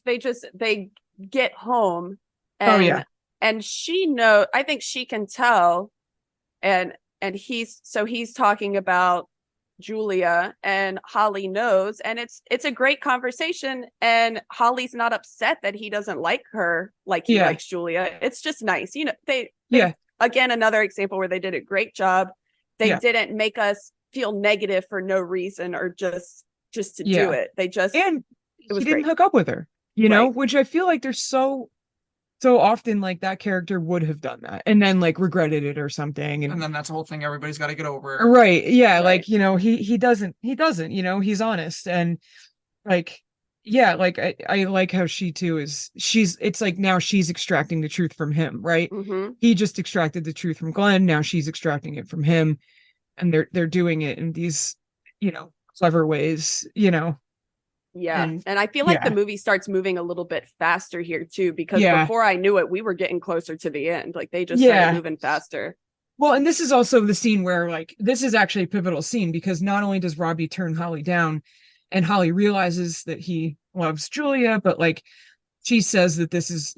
they get home, Oh yeah. and I think she can tell, and he's talking about Julia, and Holly knows, and it's a great conversation, and Holly's not upset that he doesn't like her like he Yeah. likes Julia. It's just nice. They Yeah. again, another example where they did a great job. They Yeah. didn't make us feel negative for no reason, or just to do Yeah. it. And It he was didn't great. hook up with her, Right. which I feel like there's so often like that character would have done that and then like regretted it or something. And And then that's the whole thing everybody's got to get over. right, yeah, Right. like he doesn't, he's honest and like yeah, like I like how she too she's it's like now she's extracting the truth from him, right? Mm-hmm. He just extracted the truth from Glenn, now she's extracting it from him, and they're doing it in these, clever ways, Yeah. and And I feel like the yeah, movie starts moving a little bit faster here too, because yeah, before I knew it, we were getting closer to the end. Like they just started yeah. moving faster. Well, and this is also the scene where like this is actually a pivotal scene because not only does Robbie turn Holly down and Holly realizes that he loves Julia, but like she says that this is,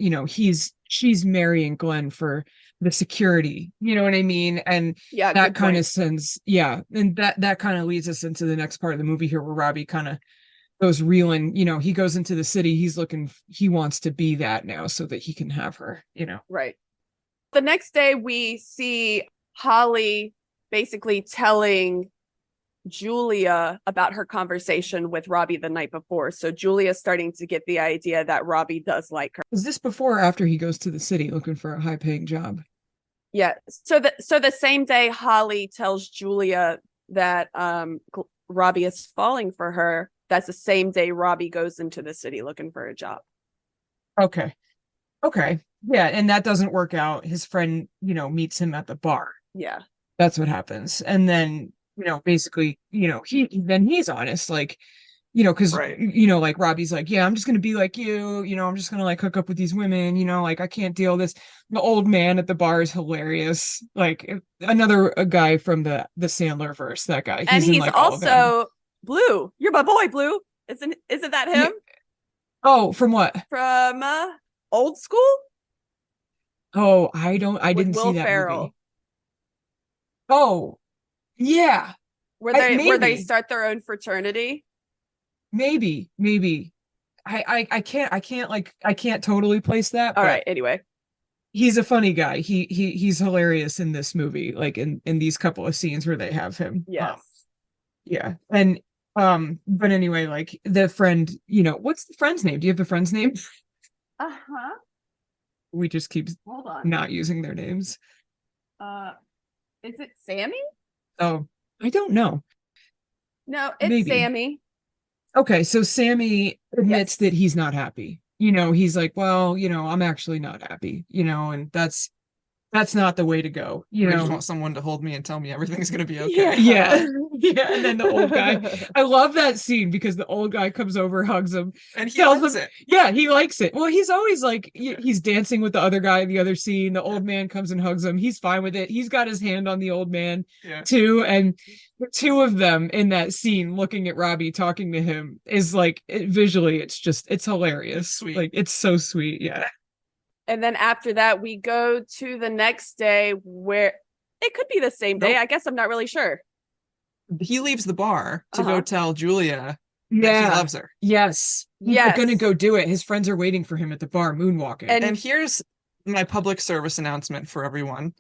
she's marrying Glenn for the security, you know what I mean? And Yeah, that good kind of point. sends, yeah, and that kind of leads us into the next part of the movie here where Robbie kind of goes reeling, he goes into the city, he wants to be that now so that he can have her. Right. The next day we see Holly basically telling Julia about her conversation with Robbie the night before. So Julia's starting to get the idea that Robbie does like her. Is this before or after he goes to the city looking for a high paying job? Yeah. So the same day Holly tells Julia that Robbie is falling for her, that's the same day Robbie goes into the city looking for a job. Okay. Okay. Yeah, and that doesn't work out. His friend, meets him at the bar. Yeah. That's what happens. And then, basically, he's honest, like, because Right. like Robbie's like, yeah, I'm just gonna be like you, I'm just gonna like hook up with these women, like I can't deal this. The old man at the bar is hilarious. Like another a guy from the Sandler verse, that guy. And He's in he's like all of them. also Blue. You're my boy, Blue. Isn't that Yeah. him Oh, from what? from Old School Oh, I with didn't see Will that movie. Ferrell, Oh, yeah. where they Maybe. start their own fraternity? Maybe. I can't totally place that, All but right. Anyway, he's a funny guy. He's hilarious in this movie, like in these couple of scenes where they have him. yes. Yeah. And but anyway, like the friend, what's the friend's name? Do you have the friend's name? Uh-huh. We just keep Hold on. not using their names. Uh, is it Sammy? Oh, I don't know. No, it's Maybe. Sammy. Okay, so Sammy admits that Yes. he's not happy. He's like, well, I'm actually not happy, and that's not the way to go, I just want someone to hold me and tell me everything's gonna be okay. Yeah. Yeah. Yeah. And then the old guy, I love that scene because the old guy comes over, hugs him, And he tells likes him, it. yeah, he likes it. Well, he's always like, he's dancing with the other guy in the other scene. The old man comes and hugs him. He's fine with it. He's got his hand on the old man Yeah. too. And the two of them in that scene looking at Robbie talking to him is like, visually, it's hilarious. It's sweet. Like, it's so sweet. Yeah. And then after that, we go to the next day where it could be the same day. Nope. I guess I'm not really sure. He leaves the bar to go Uh-huh. tell Julia that he Yeah. loves her. Yes. He's Yes. gonna go do it. His friends are waiting for him at the bar, moonwalking. And here's my public service announcement for everyone.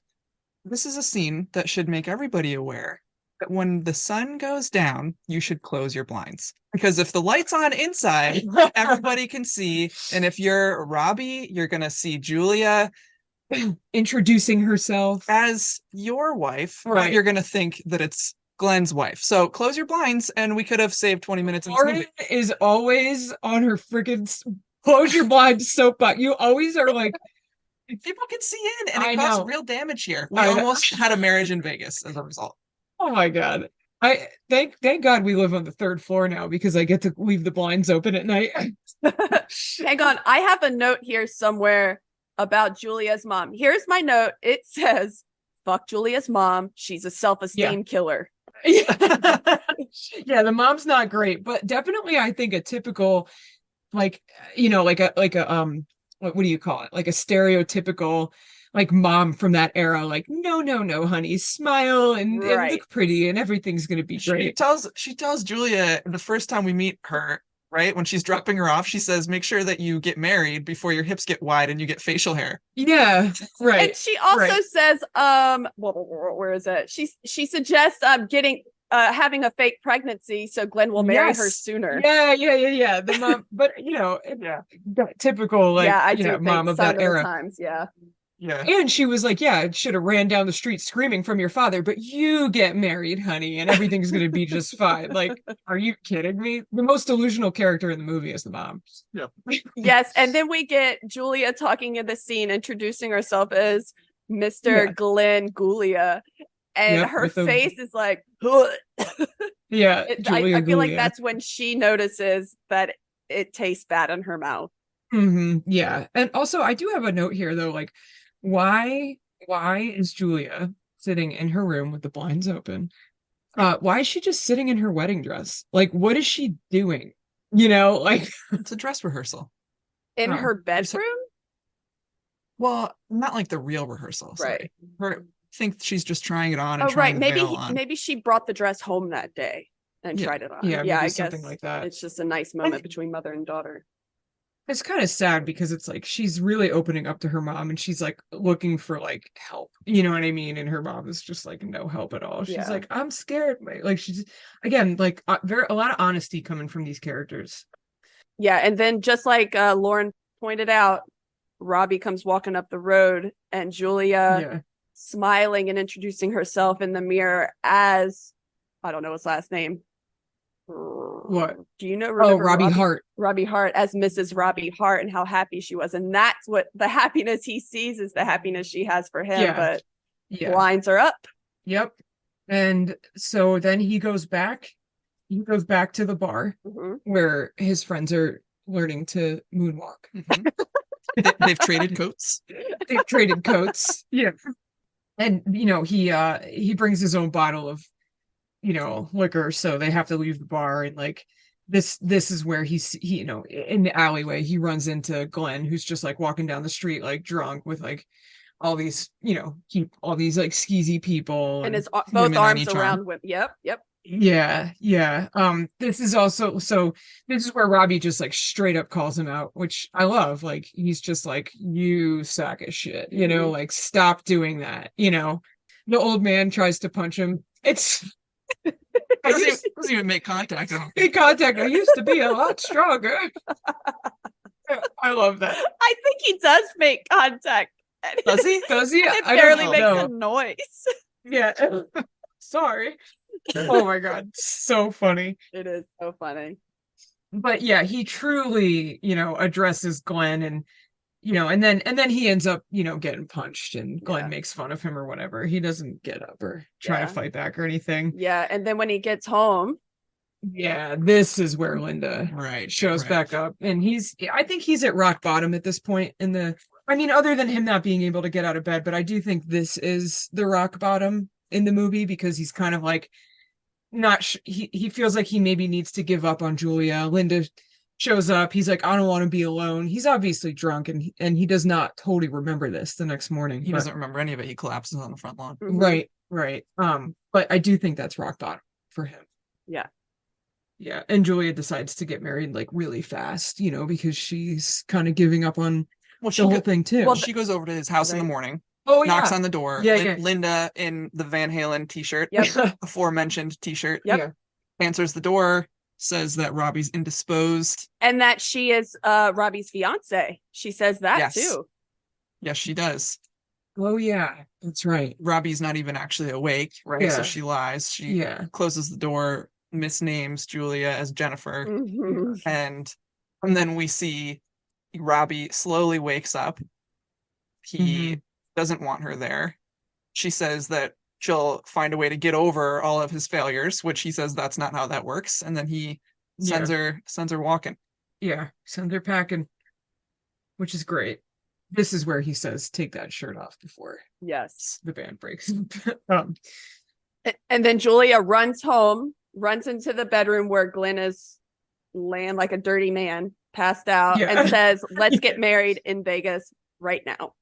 This is a scene that should make everybody aware that when the sun goes down, you should close your blinds. Because if the light's on inside, everybody can see. And if you're Robbie, you're going to see Julia introducing herself as your wife. But Right. you're going to think that it's Glenn's wife. So close your blinds, and we could have saved 20 minutes in this Lauren movie. is always on her freaking close your blinds soapbox. You always are like, People can see in, and I it caused know. real damage here. We I know. almost had a marriage in Vegas as a result. oh my God. I thank God we live on the third floor now because I get to leave the blinds open at night. Hang on. I have a note here somewhere about Julia's mom. Here's my note. It says, fuck Julia's mom. She's a self-esteem killer. Yeah, the mom's not great, but definitely I think a typical, like, what do you call it? Like a stereotypical like mom from that era, like, no, honey, smile and Right. look pretty and everything's gonna be great. She tells Julia the first time we meet her, right? When she's dropping her off, she says, make sure that you get married before your hips get wide and you get facial hair. Yeah, right. And she also says, where is it? She suggests getting having a fake pregnancy so Glenn will marry her sooner. Yeah. The mom, but typical like I do think mom of that era. Times, Yeah. And she was like, yeah, should have ran down the street screaming from your father, but you get married, honey, and everything's gonna be just fine. Like, are you kidding me? The most delusional character in the movie is the mom. Yeah. Yes, and then we get Julia talking in the scene, introducing herself as Mr. Glenn Gulia. And her face is like, yeah. I feel like that's when she notices that it tastes bad in her mouth. Yeah. And also I do have a note here though, like why is Julia sitting in her room with the blinds open? Why is she just sitting in her wedding dress? Like, what is she doing? Like it's a dress rehearsal. In her bedroom? Well, not like the real rehearsal. Right. I think she's just trying it on and right. Maybe she brought the dress home that day and tried it on. Yeah, I guess something like that. It's just a nice moment between mother and daughter. It's kind of sad because it's like she's really opening up to her mom and she's like looking for like help. You know what I mean? And her mom is just like no help at all. She's like, I'm scared. Like she's again like a lot of honesty coming from these characters. Yeah, and then just like Lauren pointed out, Robbie comes walking up the road and Julia smiling and introducing herself in the mirror as, I don't know his last name. What? Do you know? Robbie Hart. Robbie Hart as Mrs. Robbie Hart and how happy she was. And that's what the happiness he sees is the happiness she has for him. But blinds are up. Yep. And so then he goes back to the bar where his friends are learning to moonwalk. They've traded coats. Yeah. And he brings his own bottle of liquor, so they have to leave the bar. And like this is where he in the alleyway he runs into Glenn, who's just like walking down the street like drunk with like all these all these like skeezy people and his both arms around with yep Yeah. This is where Robbie just like straight up calls him out, which I love. Like he's just like, you sack of shit, like stop doing that. The old man tries to punch him. Doesn't even make contact. I used to be a lot stronger. I love that. I think he does make contact. Does he? It barely makes a noise. Yeah. Sorry. Oh my God. So funny. It is so funny. But yeah, he truly, addresses Glenn and then he ends up, getting punched and Glenn makes fun of him or whatever. He doesn't get up or try to fight back or anything. Yeah. And then when he gets home. Yeah, this is where Linda shows back up. And I think he's at rock bottom at this point other than him not being able to get out of bed, but I do think this is the rock bottom in the movie because he's kind of like he feels like he maybe needs to give up on Julia. Linda shows up. He's like, I don't want to be alone. He's obviously drunk and he does not totally remember this the next morning. He doesn't remember any of it. He collapses on the front lawn. Right. But I do think that's rock bottom for him. Yeah. And Julia decides to get married like really fast, because she's kind of giving up on the whole thing too. Well, she goes over to his house in the morning. Knocks on the door. Linda in the Van Halen t-shirt, aforementioned t-shirt, answers the door, says that Robbie's indisposed. And that she is Robbie's fiance. She says that too. Yes, she does. Oh yeah, that's right. Robbie's not even actually awake, right? Yeah. So she lies. She closes the door, misnames Julia as Jennifer. And then we see Robbie slowly wakes up. He doesn't want her there. She says that she'll find a way to get over all of his failures, which he says that's not how that works. And then he sends her walking. Yeah, sends her packing, which is great. this is where he says, take that shirt off before Yes. the band breaks. And then Julia runs home, runs into the bedroom where Glenn is laying like a dirty man, passed out, Yeah. and says, let's get married in Vegas right now.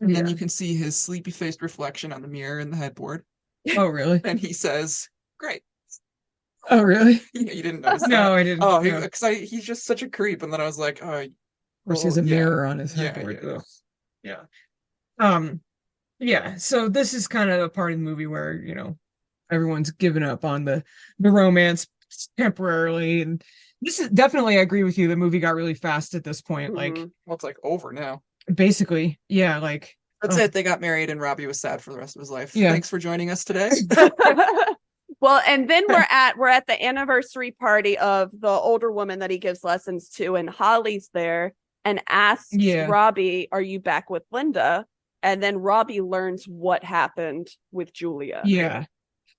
And then Yeah. you can see his sleepy faced reflection on the mirror in the headboard. Oh, really? And he says, great. Oh, really? Yeah, you didn't notice No, that? I didn't. Oh, No. because he's just such a creep. And then I was like, oh, Of course, he has a mirror on his headboard. yeah. Ugh. Yeah. Yeah. So this is kind of a part of the movie where, everyone's given up on the romance temporarily. And this is definitely, I agree with you. The movie got really fast at this point. Like, Mhm. Well, it's like over now. basically, yeah, like That's Oh. it. They got married and Robbie was sad for the rest of his life. Yeah. Thanks for joining us today. Well, and then we're at the anniversary party of the older woman that he gives lessons to, and Holly's there and asks Yeah. Robbie, are you back with Linda? And then Robbie learns what happened with Julia. Yeah.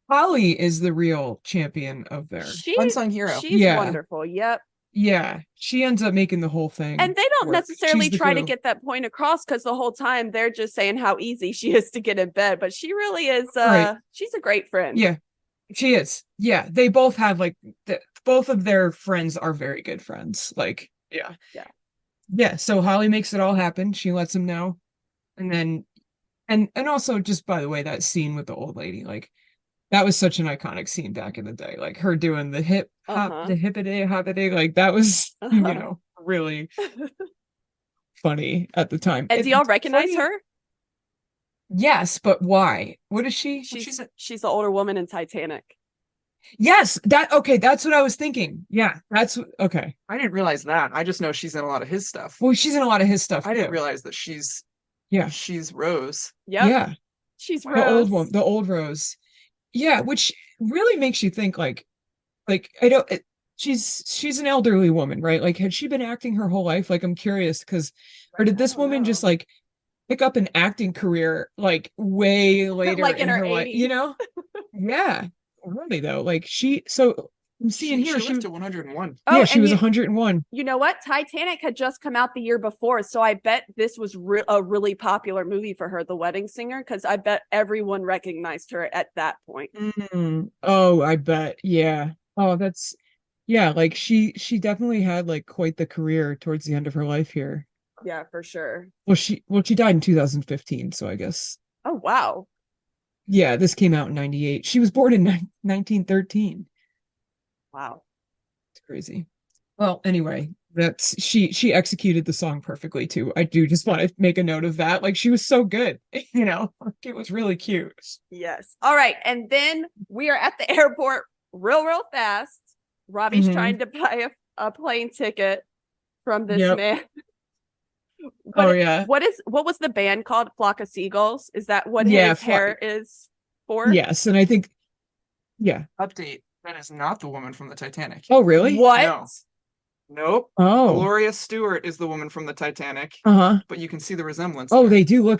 Holly is the real champion of their. Unsung hero. She's Yeah. wonderful. Yep. Yeah. She ends up making the whole thing. And they don't work. necessarily She's the try to glue. get that point across because the whole time they're just saying how easy she is to get in bed. But she really is Right. she's a great friend. Yeah. She is. Yeah. They both have like both of their friends are very good friends. Like, yeah. Yeah. Yeah. So Holly makes it all happen. She lets him know. And then and also just by the way, that scene with the old lady, like that was such an iconic scene back in the day. Like her doing the hip hop, Uh-huh. the hippity hoppity, like that was, Uh-huh. really funny at the time. And do y'all It's recognize funny- her? Yes, but why? What is she? She's the older woman in Titanic. Yes, that's what I was thinking. Yeah, that's okay. I didn't realize that. I just know she's in a lot of his stuff. Well, she's in a lot of his stuff I didn't too. realize that she's Yeah. Rose. Yep. Yeah, She's the Rose. old one, the old Rose. Yeah, which really makes you think like I don't she's an elderly woman, right? Like had she been acting her whole life? Like I'm curious because or did this I don't woman just know. like pick up an acting career like way later Like in her life, 80s. Yeah. Really though. Like so I'm seeing here she lived to 101. yeah, she and was you, 101. you know what? Titanic had just come out the year before, so I bet this was a really popular movie for her, The Wedding Singer, because I bet everyone recognized her at that point. Oh, I bet. Yeah. Oh, that's yeah, like she definitely had like quite the career towards the end of her life here. Yeah, for sure. Well, she died in 2015, so I guess. Oh, wow. Yeah, this came out in 98. She was born in 1913. Wow. It's crazy. Well, anyway, that's she executed the song perfectly too. I do just want to make a note of that. Like she was so good, like, it was really cute. Yes. All right. And then we are at the airport real fast. Robbie's Mhm. trying to buy a plane ticket from this Yep. man. Oh, yeah. What was the band called? Flock of Seagulls? Is that what Yeah, his hair is for? Yes, and I think yeah. Update. That is not the woman from the Titanic. Oh, really? What? No. Nope. Oh. Gloria Stewart is the woman from the Titanic, Uh-huh. but you can see the resemblance. Oh, there. they do look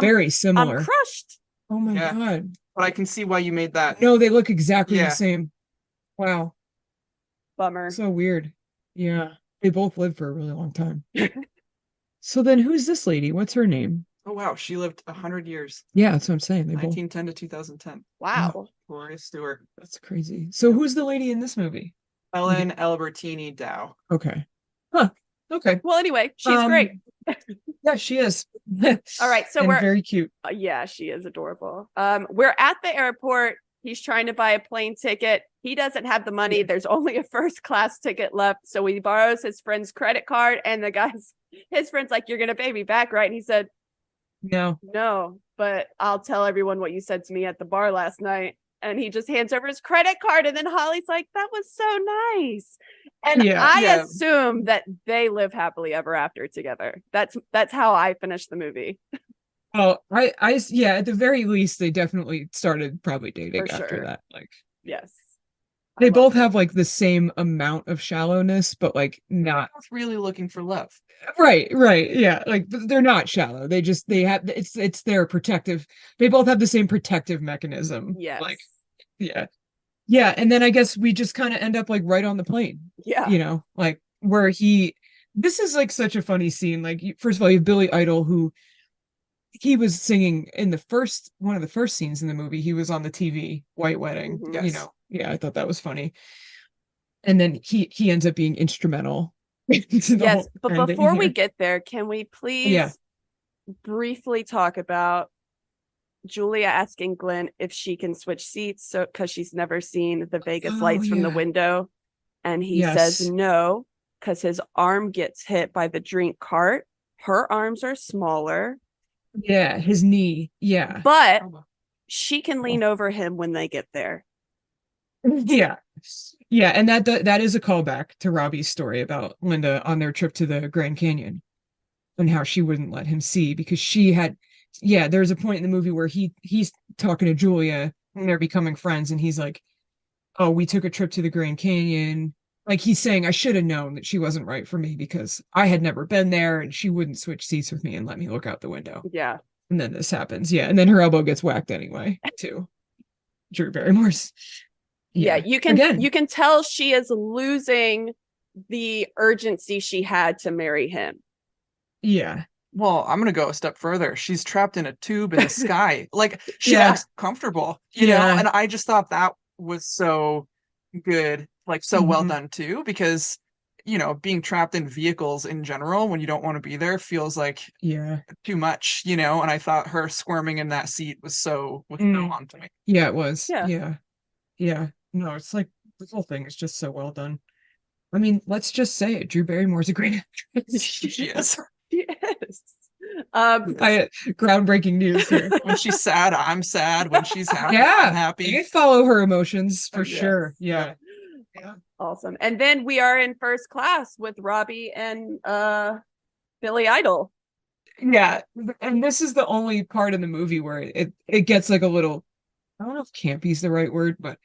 very I'm similar. crushed. Oh my Yeah. God. But I can see why you made that. No, they look exactly Yeah. the same. Wow. Bummer. So weird. Yeah. They both lived for a really long time. So then who's this lady? What's her name? Oh wow, she lived 100 years, Yeah, that's what I'm saying. They both 1910 to 2010. Wow. Gloria Stewart, that's crazy. So who's the lady in this movie? Ellen Albertini Dow. Okay. Huh. Okay. Well, anyway, she's great. Yeah, she is. All right, so and we're very cute. yeah, she is adorable. We're at the airport. He's trying to buy a plane ticket. He doesn't have the money. There's only a first class ticket left. So he borrows his friend's credit card, and his friend's like, "You're gonna pay me back, right?" And he said, No. "No, but I'll tell everyone what you said to me at the bar last night." And he just hands over his credit card, and then Holly's like, "That was so nice." And I Yeah. assume that they live happily ever after together. That's how I finished the movie. Oh, yeah, at the very least, they definitely started probably dating For after sure. that. Like Yes. I they love both it. have like the same amount of shallowness, but like not Both really looking for love. right. Yeah. Like but they're not shallow. They have it's their protective. They both have the same protective mechanism. Yes. Like, yeah. Yeah. And then I guess we just kind of end up like right on the plane. Yeah. Like where this is like such a funny scene. Like, first of all, you have Billy Idol, who he was singing in the first one of the first scenes in the movie. He was on the TV White Wedding. Mhm. You Yes. know, yeah, I thought that was funny. And then he ends up being instrumental to the Yes, whole but ending before we here. get there, can we Yeah. please briefly talk about Julia asking Glenn if she can switch seats, so because she's never seen the Vegas Oh lights from the yeah. window, and he says Yes. no because his arm gets hit by the drink cart. Her arms are smaller, Yeah, his knee. Yeah. but she can lean over him when they get there. Yeah. Yeah, and that is a callback to Robbie's story about Linda on their trip to the Grand Canyon and how she wouldn't let him see because she had, yeah, there's a point in the movie where he's talking to Julia and they're becoming friends and he's like, "Oh, we took a trip to the Grand Canyon." Like he's saying, "I should have known that she wasn't right for me because I had never been there and she wouldn't switch seats with me and let me look out the window." Yeah. And then this happens. Yeah, and then her elbow gets whacked anyway, too. Drew Barrymore's. Yeah, Yeah. Again. you can tell she is losing the urgency she had to marry him. Yeah. Well, I'm gonna go a step further. She's trapped in a tube in the sky. Like she Yeah. looks comfortable, you know? Yeah. And I just thought that was so good, like so well Mhm. done too, because being trapped in vehicles in general when you don't want to be there feels like Yeah. too much, and I thought her squirming in that seat was so Mm. on point. Yeah, it was. Yeah. Yeah. Yeah. No, it's like the whole thing is just so well done. I mean, let's just say it. Drew Barrymore's a great actress. She is. Yes. Groundbreaking news here. When she's sad, I'm sad. When she's happy, I'm Yeah. happy. I follow her emotions for Yes. sure. Yeah. Yeah. Awesome. And then we are in first class with Robbie and Billy Idol. Yeah. And this is the only part in the movie where it gets like a little, I don't know if campy is the right word, but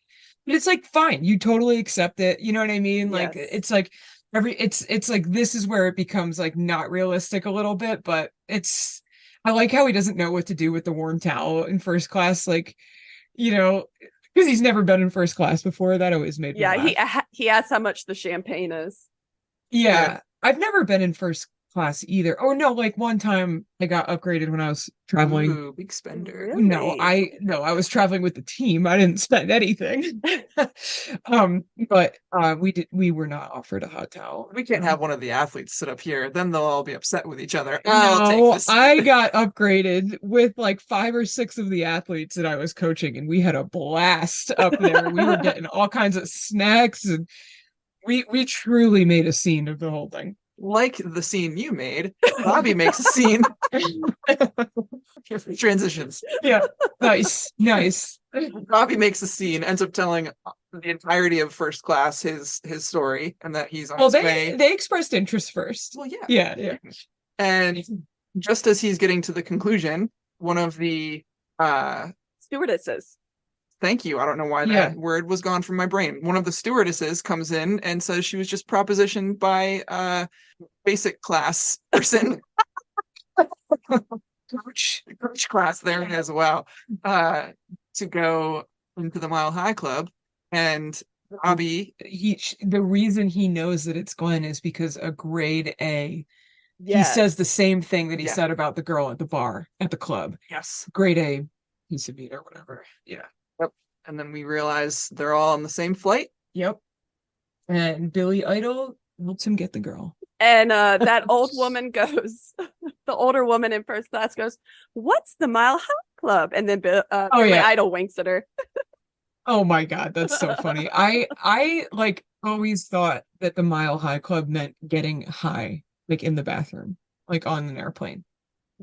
it's like fine. You totally accept it. You know what I mean? Like Yes. it's like it's like this is where it becomes like not realistic a little bit, but I like how he doesn't know what to do with the warm towel in first class, like, because he's never been in first class before. That always made me Yeah, laugh. he asks how much the champagne is. Yeah, I've never been in first class either. Oh no, like one time I got upgraded when I was traveling. Ooh, big spender. Really? No, I was traveling with the team. I didn't spend anything. But we were not offered a hot towel. We can't have one of the athletes sit up here. Then they'll all be upset with each other. I'll take No, this. I got upgraded with like 5 or 6 of the athletes that I was coaching, and we had a blast up there. We were getting all kinds of snacks, and we truly made a scene of the whole thing. Like the scene you made, Robbie makes a scene. Transitions. Yeah, nice. Robbie makes a scene, ends up telling the entirety of first class his story, and that he's on Well, his way. they expressed interest first. Well, yeah. Yeah. And just as he's getting to the conclusion, one of the Stewardesses. thank you. I don't know why Yeah. that word was gone from my brain. One of the stewardesses comes in and says she was just propositioned by a basic class person. coach class there as well, to go into the Mile High Club. And Robbie, The reason he knows that it's Glenn is because a grade A. He Yes. says the same thing that he Yeah. said about the girl at the bar at the club. yes, Grade A piece of meat or whatever. Yeah. and then we realize they're all on the same flight. Yep. And Billy Idol helps him get the girl. And that old woman goes, the older woman in first class goes, "What's the Mile High Club?" And then Billy yeah. Idol winks at her. Oh my God, that's so funny. I like always thought that the Mile High Club meant getting high, like in the bathroom, like on an airplane.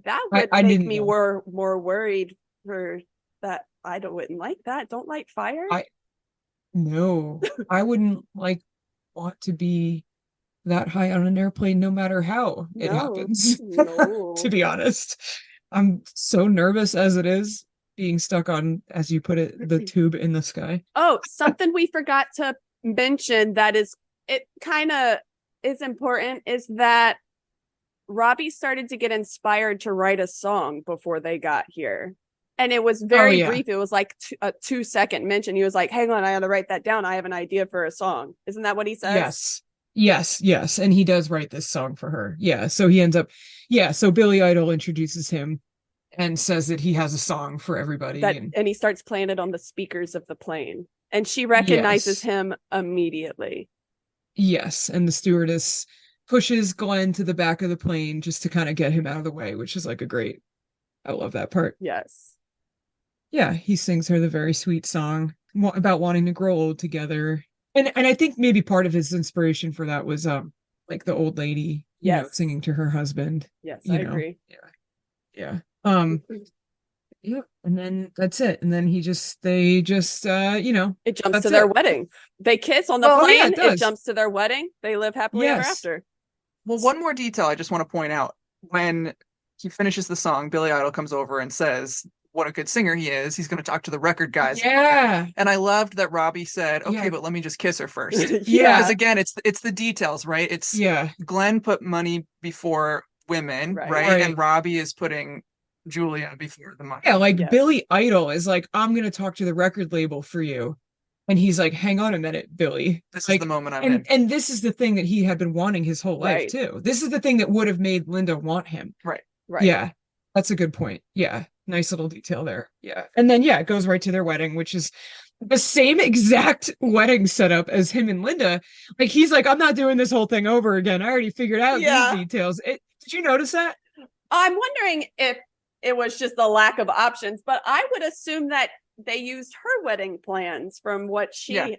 That would I make didn't me know. more worried for that. I wouldn't like that. Don't light fire. No, I wouldn't like want to be that high on an airplane, no matter how it No, happens. no. To be honest, I'm so nervous as it is being stuck on, as you put it, the tube in the sky. Oh, something we forgot to mention that it kind of is important is that Robbie started to get inspired to write a song before they got here. And it was very yeah. brief. It was like a 2-second mention. He was like, "Hang on, I got to write that down. I have an idea for a song." Isn't that what he says? Yes. Yes, and he does write this song for her. Yeah, so he ends up, yeah, so Billy Idol introduces him and says that he has a song for everybody, That and and he starts playing it on the speakers of the plane. And she recognizes yes, him immediately. yes, and the stewardess pushes Glenn to the back of the plane just to kind of get him out of the way, which is like a great, I love that part. Yes. Yeah, he sings her the very sweet song about wanting to grow old together. And I think maybe part of his inspiration for that was like the old lady, Yes. singing to her husband, Yes, I you know. agree. Yeah. Yeah. Yeah, and then that's it. And then they just It jumps to that's their it. wedding. They kiss on the Oh yeah, plane. it It does. jumps to their wedding. They live happily ever Yes. after. Well, one more detail I just want to point out. When he finishes the song, Billy Idol comes over and says what a good singer he is. He's going to talk to the record guys. Yeah. And I loved that Robbie said, "Okay, Yeah. but let me just kiss her first." Yeah. Because again, it's the details, right? It's Yeah. Glenn put money before women, Right. right? Right. And Robbie is putting Julia before the money. Yeah, like Yes. Billy Idol is like, I'm gonna talk to the record label for you. And he's like, hang on a minute, Billy. This is Like, the moment I'm in. and this is the thing that he had been wanting his whole life Right. too. This is the thing that would have made Linda want him. Right. Right. Yeah. That's a good point. Yeah. Nice little detail there. Yeah. And then yeah, it goes right to their wedding, which is the same exact wedding setup as him and Linda. Like he's like, I'm not doing this whole thing over again. I already figured out Yeah. these details. Did you notice that? I'm wondering if it was just a lack of options, but I would assume that they used her wedding plans from what she Yeah.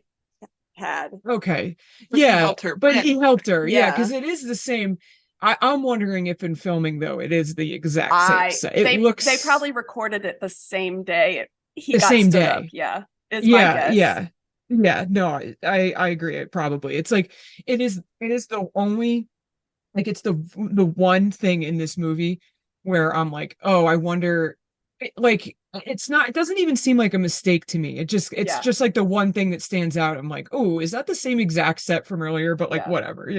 had. Okay. But he Yeah. helped her But plan. he helped her. Yeah, Yeah. because it is the same. I'm wondering if in filming though it is the exact same set. It they looks probably recorded it the same day he the got same stood day. up. Yeah. Is my guess. Yeah. No, I agree. It probably. It's like it is the only like it's the one thing in this movie where I'm like, oh, I wonder like it doesn't even seem like a mistake to me. It's Yeah. just like the one thing that stands out. I'm like, oh, is that the same exact set from earlier? But like Yeah. whatever.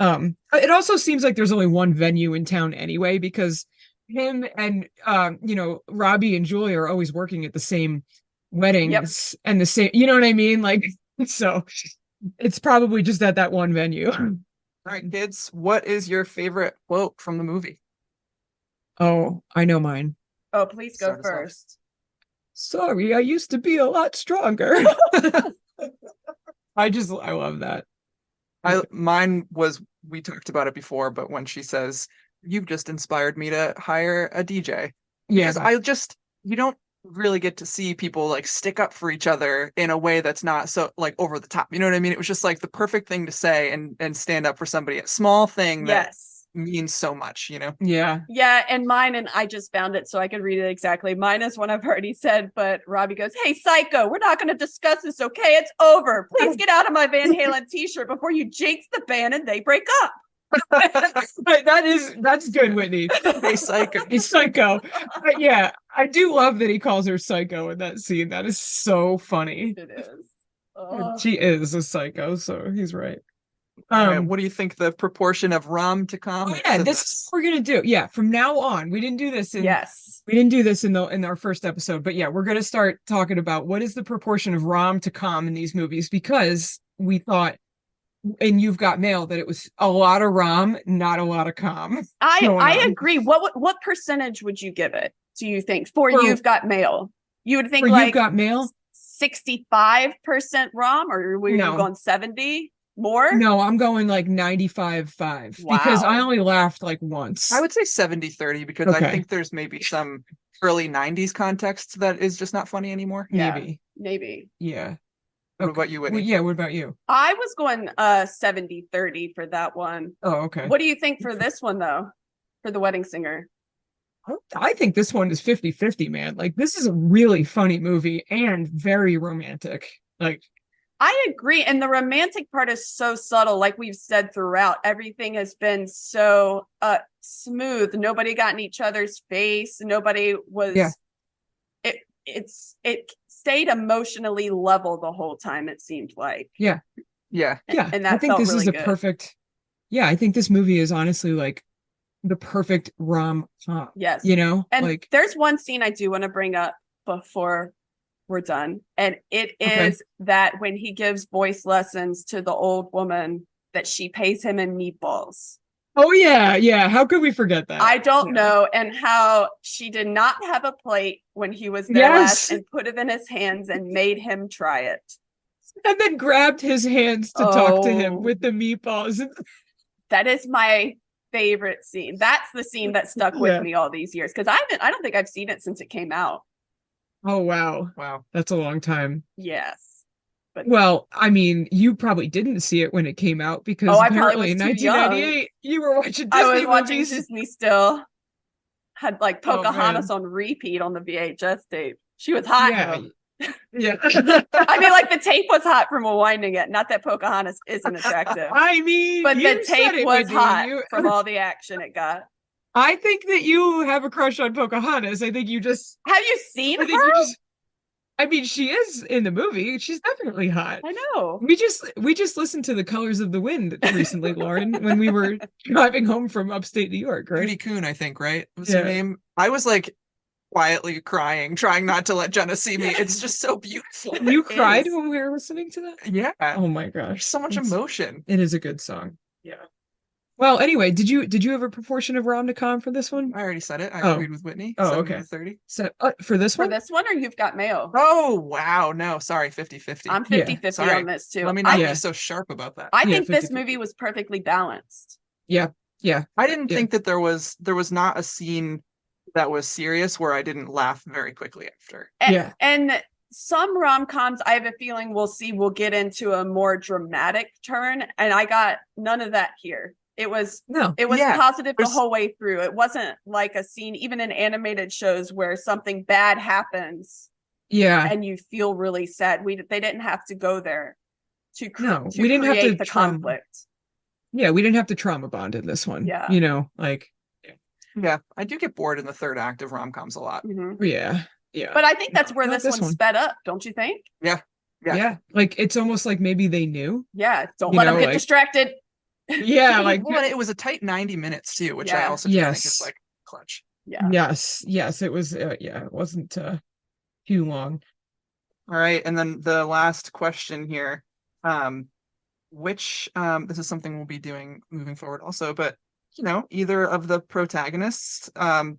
It also seems like there's only one venue in town anyway, because him and Robbie and Julia are always working at the same weddings and the same, you know what I mean? Like, so it's probably just at that one venue. All right, kids, what is your favorite quote from the movie? Oh, I know mine. Oh, please go Start us off. first. Sorry, I used to be a lot stronger. I love that. Mine was, we talked about it before, but when she says, "You've just inspired me to hire a DJ." Yeah, Because you don't really get to see people like stick up for each other in a way that's not so like over the top. You know what I mean? It was just like the perfect thing to say and stand up for somebody. A small thing that Yes. means so much, yeah. Yeah, and mine, and I just found it so I could read it exactly. Mine is one I've already said, but Robbie goes, "Hey, psycho, we're not going to discuss this, okay? It's over. Please get out of my Van Halen t-shirt before you jinx the band and they break up." That's good, Whitney. Hey, psycho. He's psycho. But yeah, I do love that he calls her psycho in that scene. That is so funny. It is. Oh. She is a psycho, so he's right. All right, what do you think the proportion of rum to come? Oh yeah, this is what we're gonna do. Yeah, from now on, we didn't do this in our first episode, but yeah, we're gonna start talking about what is the proportion of rom to com in these movies, because we thought in You've Got Mail that it was a lot of rom, not a lot of com. I agree. What percentage would you give it, do you think, for You've Got Mail? You would think like You've Got Mail 65% rom, or were you going 70? More? No, I'm going like 95-5 because I only laughed like once. I would say 70-30 because I think there's maybe some early 90s context that is just not funny anymore. Maybe. Yeah. Okay. What about you, Whitney? Well, yeah, what about you? I was going 70-30 for that one. Oh, okay. What do you think for this one though? For The Wedding Singer? I think this one is 50-50, man. Like this is a really funny movie and very romantic. Like I agree. And the romantic part is so subtle. Like we've said throughout, everything has been so smooth. Nobody got in each other's face. Nobody was it stayed emotionally level the whole time, it seemed like. Yeah. And that I think felt this really is a good. perfect. Yeah, I think this movie is honestly like the perfect rom-com. Yes. And like there's one scene I do want to bring up before we're done, and it is that when he gives voice lessons to the old woman that she pays him in meatballs. Oh yeah, yeah. How could we forget that? I don't Yeah. know. And how she did not have a plate when he was there Yes. last and put it in his hands and made him try it. And then grabbed his hands to talk to him Oh. with the meatballs. That is my favorite scene. That's the scene that stuck with Yeah. me all these years because I don't think I've seen it since it came out. Oh wow. Wow. That's a long time. Yes. But Well, I mean, you probably didn't see it when it came out because I probably apparently was in too young. 1998 you were watching I Disney was watching movies. Disney still. Had like Oh, Pocahontas man. on repeat on the VHS tape. She was hot. Yeah. Yeah. I mean, like the tape was hot from winding it. Not that Pocahontas isn't attractive, I mean, but you the said tape it, was Whitney. hot You- from all the action it got. I think that you have a crush on Pocahontas. I think you just Have you seen I think her? you just I mean, she is in the movie. She's definitely hot. I know. We just listened to The Colors of the Wind recently, Lauren, when we were driving home from upstate New York, right? Judy Kuhn, I think, right? Was Yeah. her name? I was like quietly crying, trying not to let Jenna see me. It's just so beautiful. You It cried is. when we were listening to that? Yeah. Oh my gosh. So much It's- emotion. It is a good song. Yeah. Well, anyway, did you have a proportion of rom-com for this one? I already said it. I Oh. agreed with Whitney. Oh, 70 okay. to 30. So for this For one? this one, or You've Got Mail? Oh, wow. No, sorry. 50-50. I'm Yeah, 50-50 sorry. on this too. Let me not Yeah. be so sharp about that. I Yeah, think this 50-50. movie was perfectly balanced. Yeah. I didn't Yeah. think that there was not a scene that was serious where I didn't laugh very quickly after. Yeah. And some rom-coms, I have a feeling we'll get into a more dramatic turn, and I got none of that here. It was No. Yeah, positive the there's- whole way through. It wasn't like a scene, even in animated shows, where something bad happens Yeah. and you feel really sad. They didn't have to go there to No, to we didn't have create to the trauma. conflict. Yeah, we didn't have to trauma bond in this one. Yeah. You know, like Yeah, I do get bored in the third act of rom-coms a lot. Mhm. yeah. Yeah. But I think that's No, where not this this one one. sped up, don't you think? Yeah. Yeah. Like it's almost like maybe they knew. Yeah, don't You let them know, get like- distracted. Yeah, like Well, and it was a tight 90 minutes too, which I Yeah. also do think is Yes. like clutch. Yeah. yes, it was yeah, it wasn't too long. All right, and then the last question here, which this is something we'll be doing moving forward also, but either of the protagonists,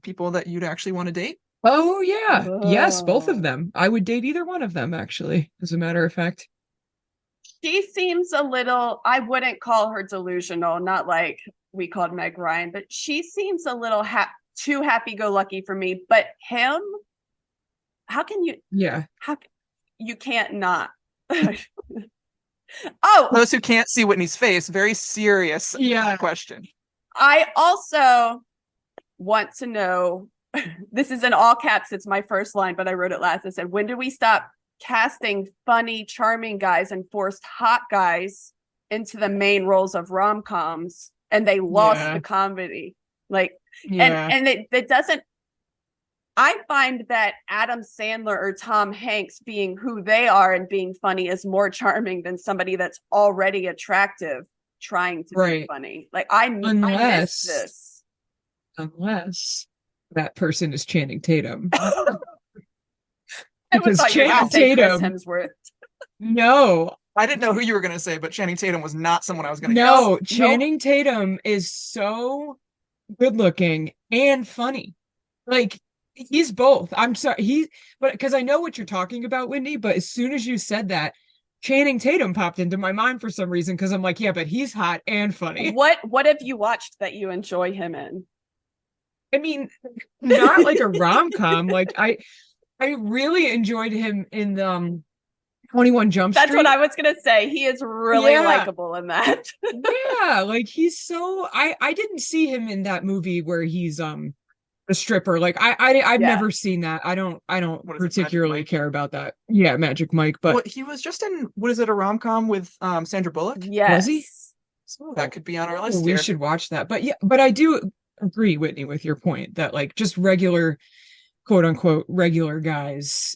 people that you'd actually want to date. Oh yeah. Yes, both Oh. of them. I would date either one of them actually, as a matter of fact. She seems a little, I wouldn't call her delusional, not like we called Meg Ryan, but she seems a little too happy-go-lucky for me. But him, how can you, Yeah. you can't not. Oh, Those who can't see Whitney's face, very serious Yeah. question. I also want to know, this is in all caps, it's my first line, but I wrote it last. I said, when do we stop casting funny, charming guys and forced hot guys into the main roles of rom-coms, and they lost Yeah. the comedy? Like, Yeah. and it doesn't, I find that Adam Sandler or Tom Hanks being who they are and being funny is more charming than somebody that's already attractive trying to be Right. funny. Like I miss Unless- this. Unless that person is Channing Tatum. I would Because thought you were Channing gonna say Chris Tatum, Hemsworth. no, I didn't know who you were going to say, but Channing Tatum was not someone I was going to no, guess. Channing Tatum is so good looking and funny. Like he's both. I'm sorry, but because I know what you're talking about, Whitney, but as soon as you said that, Channing Tatum popped into my mind for some reason because I'm like, yeah, but he's hot and funny. What have you watched that you enjoy him in? I mean, not like a rom-com. Like I really enjoyed him in 21 Jump That's Street. what I was gonna say. He is really Yeah. likable in that. Yeah, like he's so I didn't see him in that movie where he's a stripper. Like I've Yeah. never seen that. I don't What is it, Magic particularly Mike? care about that. Yeah, Magic Mike, but Well, he was just in, what is it, a rom-com with Sandra Bullock? Yes. he? So that could be on our list we here. should watch that. But yeah, but I do agree, Whitney, with your point that like just regular quote unquote regular guys,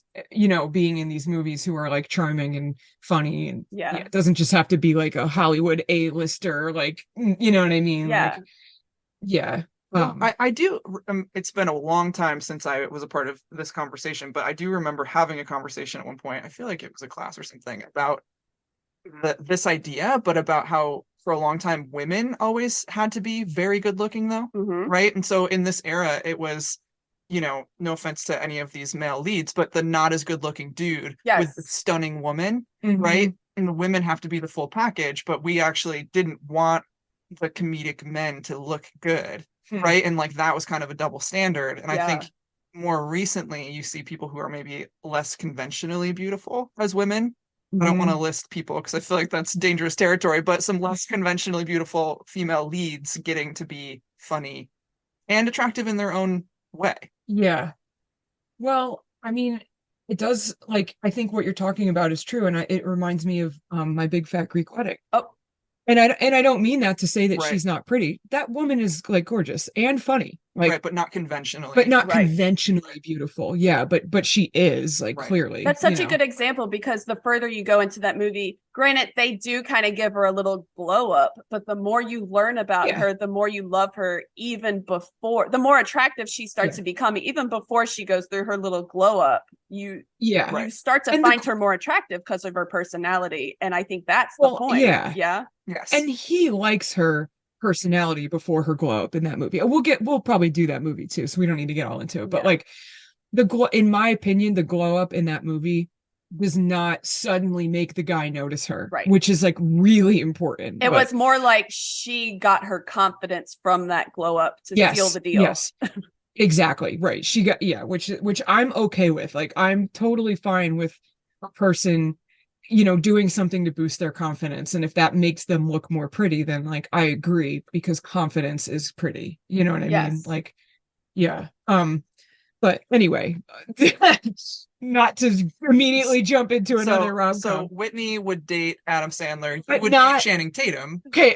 being in these movies who are like charming and funny and Yeah. it doesn't just have to be like a Hollywood A-lister, like you know what I mean? Yeah. Like, yeah. Well, I do. It's been a long time since I was a part of this conversation, but I do remember having a conversation at one point. I feel like it was a class or something about this idea, but about how for a long time, women always had to be very good looking though, Mhm. right? And so in this era, it was, no offense to any of these male leads, but the not as good looking dude with the Yes. stunning woman, Mhm. right? And the women have to be the full package, but we actually didn't want the comedic men to look good, Hmm. right? And like that was kind of a double standard. And I Yeah. think more recently you see people who are maybe less conventionally beautiful as women. I don't want to list people because I feel like that's dangerous territory, but some less conventionally beautiful female leads getting to be funny and attractive in their own way. Yeah. Well, I mean, it does, like, I think what you're talking about is true, and it reminds me of My Big Fat Greek Wedding. Oh, And I don't mean that to say that Right. she's not pretty. That woman is like gorgeous and funny. Like, Right, but not conventionally. but not Right. conventionally beautiful. Yeah, but she is, like, Right. clearly. that's such a good example because the further you go into that movie, granted, they do kind of give her a little glow up, but the more you learn about Yeah. her, the more you love her, even before, the more attractive she starts Yeah. to become, even before she goes through her little glow up. You Yeah. Right. you start to And find her more attractive because of her personality, and I think that's the Well, point. yeah. Yeah. Yes. And he likes her personality before her glow up in that movie. We'll probably do that movie too, so we don't need to get all into it. But Yeah. like the glow, in my opinion, the glow up in that movie does not suddenly make the guy notice her, Right. which is like really important. It But was more like she got her confidence from that glow up to seal the deal. yes, exactly right. She got, yeah, which I'm okay with. Like, I'm totally fine with a person, doing something to boost their confidence, and if that makes them look more pretty, then like I agree, because confidence is pretty. You know what I mean? Yes. Like, yeah. But anyway, not to immediately jump into another rom-com. So Whitney would date Adam Sandler. You But would not- date Channing Tatum. Okay.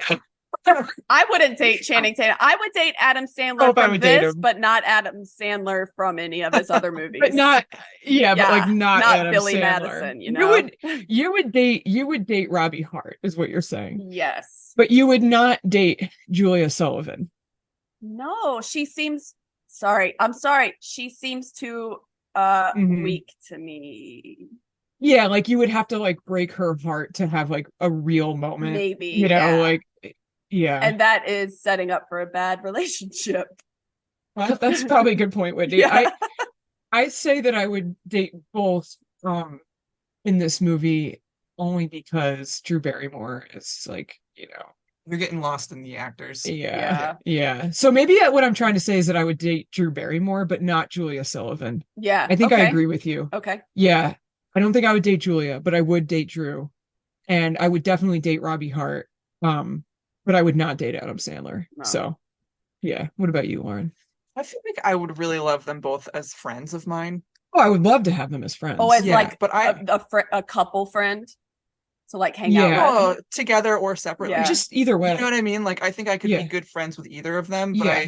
I wouldn't date Channing Tatum. I would date Adam Oh, Sandler if I from would date this, him. but not Adam Sandler from any of his other movies. But not, yeah, but like not Adam Billy Sandler. Madison, you know? You would date Robbie Hart, is what you're saying. Yes. But you would not date Julia Sullivan. No, she seems I'm sorry. She seems too weak to me. Yeah, like you would have to like break her heart to have like a real moment. Maybe. Yeah. Like, yeah. And that is setting up for a bad relationship. Well, that's probably a good point, Whitney. Yeah. I say that I would date both in this movie only because Drew Barrymore is like, You're getting lost in the actors. Yeah. So maybe what I'm trying to say is that I would date Drew Barrymore, but not Julia Sullivan. Yeah. I think I agree with you. Okay. Yeah. I don't think I would date Julia, but I would date Drew. And I would definitely date Robbie Hart. But I would not date Adam Sandler. No. So yeah. What about you, Lauren? I feel like I would really love them both as friends of mine. Oh, I would love to have them as friends. Oh, as like but a couple friend to like hang Yeah. out with. Oh, together or separately. Yeah. Just either way. You know what I mean? Like I think I could Yeah. be good friends with either of them, but Yeah.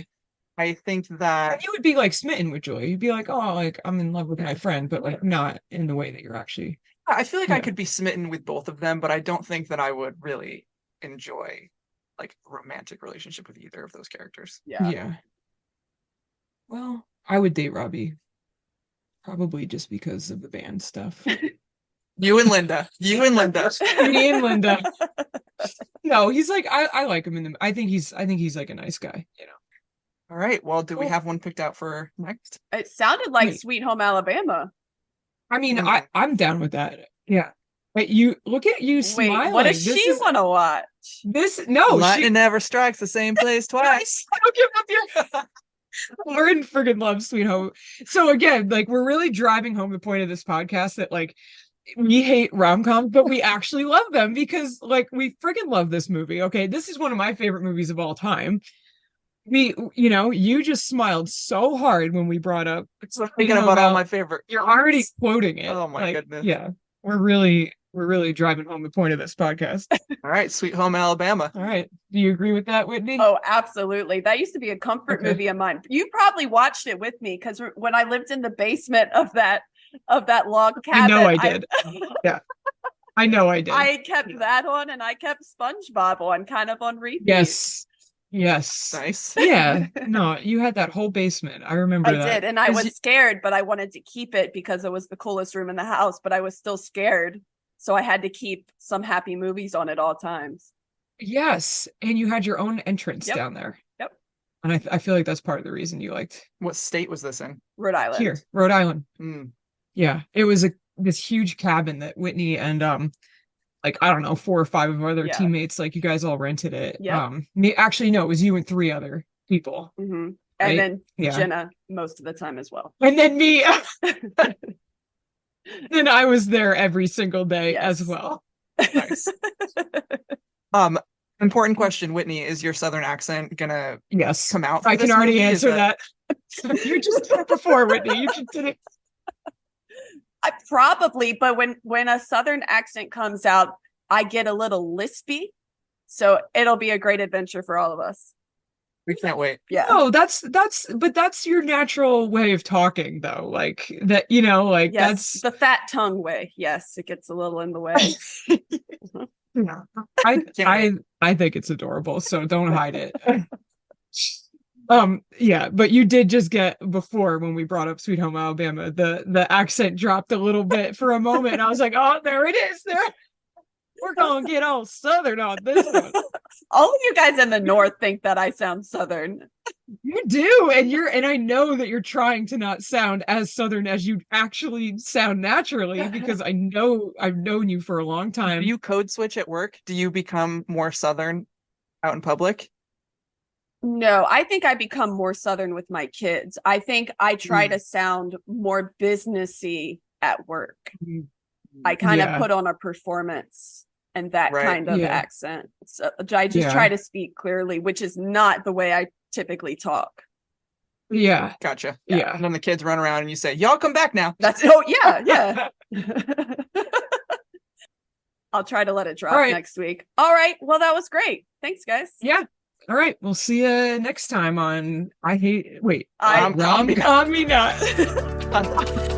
I think that And you would be like smitten with Julia. You'd be like, oh, like I'm in love with my friend, but like not in the way that you're actually. I feel like I Yeah. could be smitten with both of them, but I don't think that I would really enjoy like a romantic relationship with either of those characters. Yeah. Well, I would date Robbie. Probably just because of the band stuff. You and Linda. You and Linda. Me and Linda. No, he's like, I like him in the, I think he's like a nice guy, All right. Well, do we Cool. have one picked out for next? It sounded like Wait. Sweet Home Alabama. I mean, Mhm. I'm down with that. Yeah. But you look at you Wait, smiling. what does This she is- want to watch? She never strikes the same place twice. I don't give up your Lauren friggin' loves Sweet Home. So again, like we're really driving home the point of this podcast that like we hate rom-coms, but we actually love them because like we friggin' love this movie. Okay, this is one of my favorite movies of all time. You just smiled so hard when we brought up Thinking about all my favorite. you're already quoting it. Oh my Like, goodness. Yeah. We're really driving home the point of this podcast. All right, Sweet Home Alabama. All right. Do you agree with that, Whitney? Oh, absolutely. That used to be a comfort Okay. movie of mine. You probably watched it with me because when I lived in the basement of that log cabin, I know I did. Yeah. I know I did. I kept that on and I kept SpongeBob on kind of on repeat. Yes. Nice. Yeah. No, you had that whole basement. I remember I that. did, and I 'Cause was scared, but I wanted to keep it because it was the coolest room in the house, but I was still scared. So I had to keep some happy movies on at all times. Yes, and you had your own entrance Yep. down there. Yep. And I feel like that's part of the reason you liked What state was this in? Rhode Island. here, Rhode Island. Mm. Yeah, it was this huge cabin that Whitney and like I don't know, 4 or 5 of our other Yeah. teammates, like you guys all rented it. Yep. Actually no, it was you and 3 other people. Mm-hmm. Right? And then Yeah. Jenna most of the time as well. And then me. Then I was there every single day as Yes. well. Nice. Important question, Whitney, is your Southern accent gonna Yes. come out for I can this already movie? Is answer that. You just did it before, Whitney. You just did it. I probably, but when a Southern accent comes out, I get a little lispy. So it'll be a great adventure for all of us. We can't wait. Yeah. Oh, that's your natural way of talking though. Like that, you know, like Yes, the fat tongue way. Yes, it gets a little in the way. Yeah. I think it's adorable, so don't hide it. Yeah, but you did just get before when we brought up Sweet Home Alabama, the accent dropped a little bit for a moment, and I was like, oh, there it is. There, we're gonna get all Southern on this one. All of you guys in the North think that I sound Southern. You do, and I know that you're trying to not sound as Southern as you actually sound naturally, because I know I've known you for a long time. Do you code switch at work? Do you become more Southern out in public? No, I think I become more Southern with my kids. I think I try to sound more businessy at work. I kind of put on a performance and that kind of accent. So I just try to speak clearly, which is not the way I typically talk. Yeah. Gotcha. Yeah. And then the kids run around and you say, y'all come back now. Yeah. I'll try to let it drop next week. All right. Well, that was great. Thanks, guys. Yeah. All right. We'll see you next time on Rom-Com Me Not.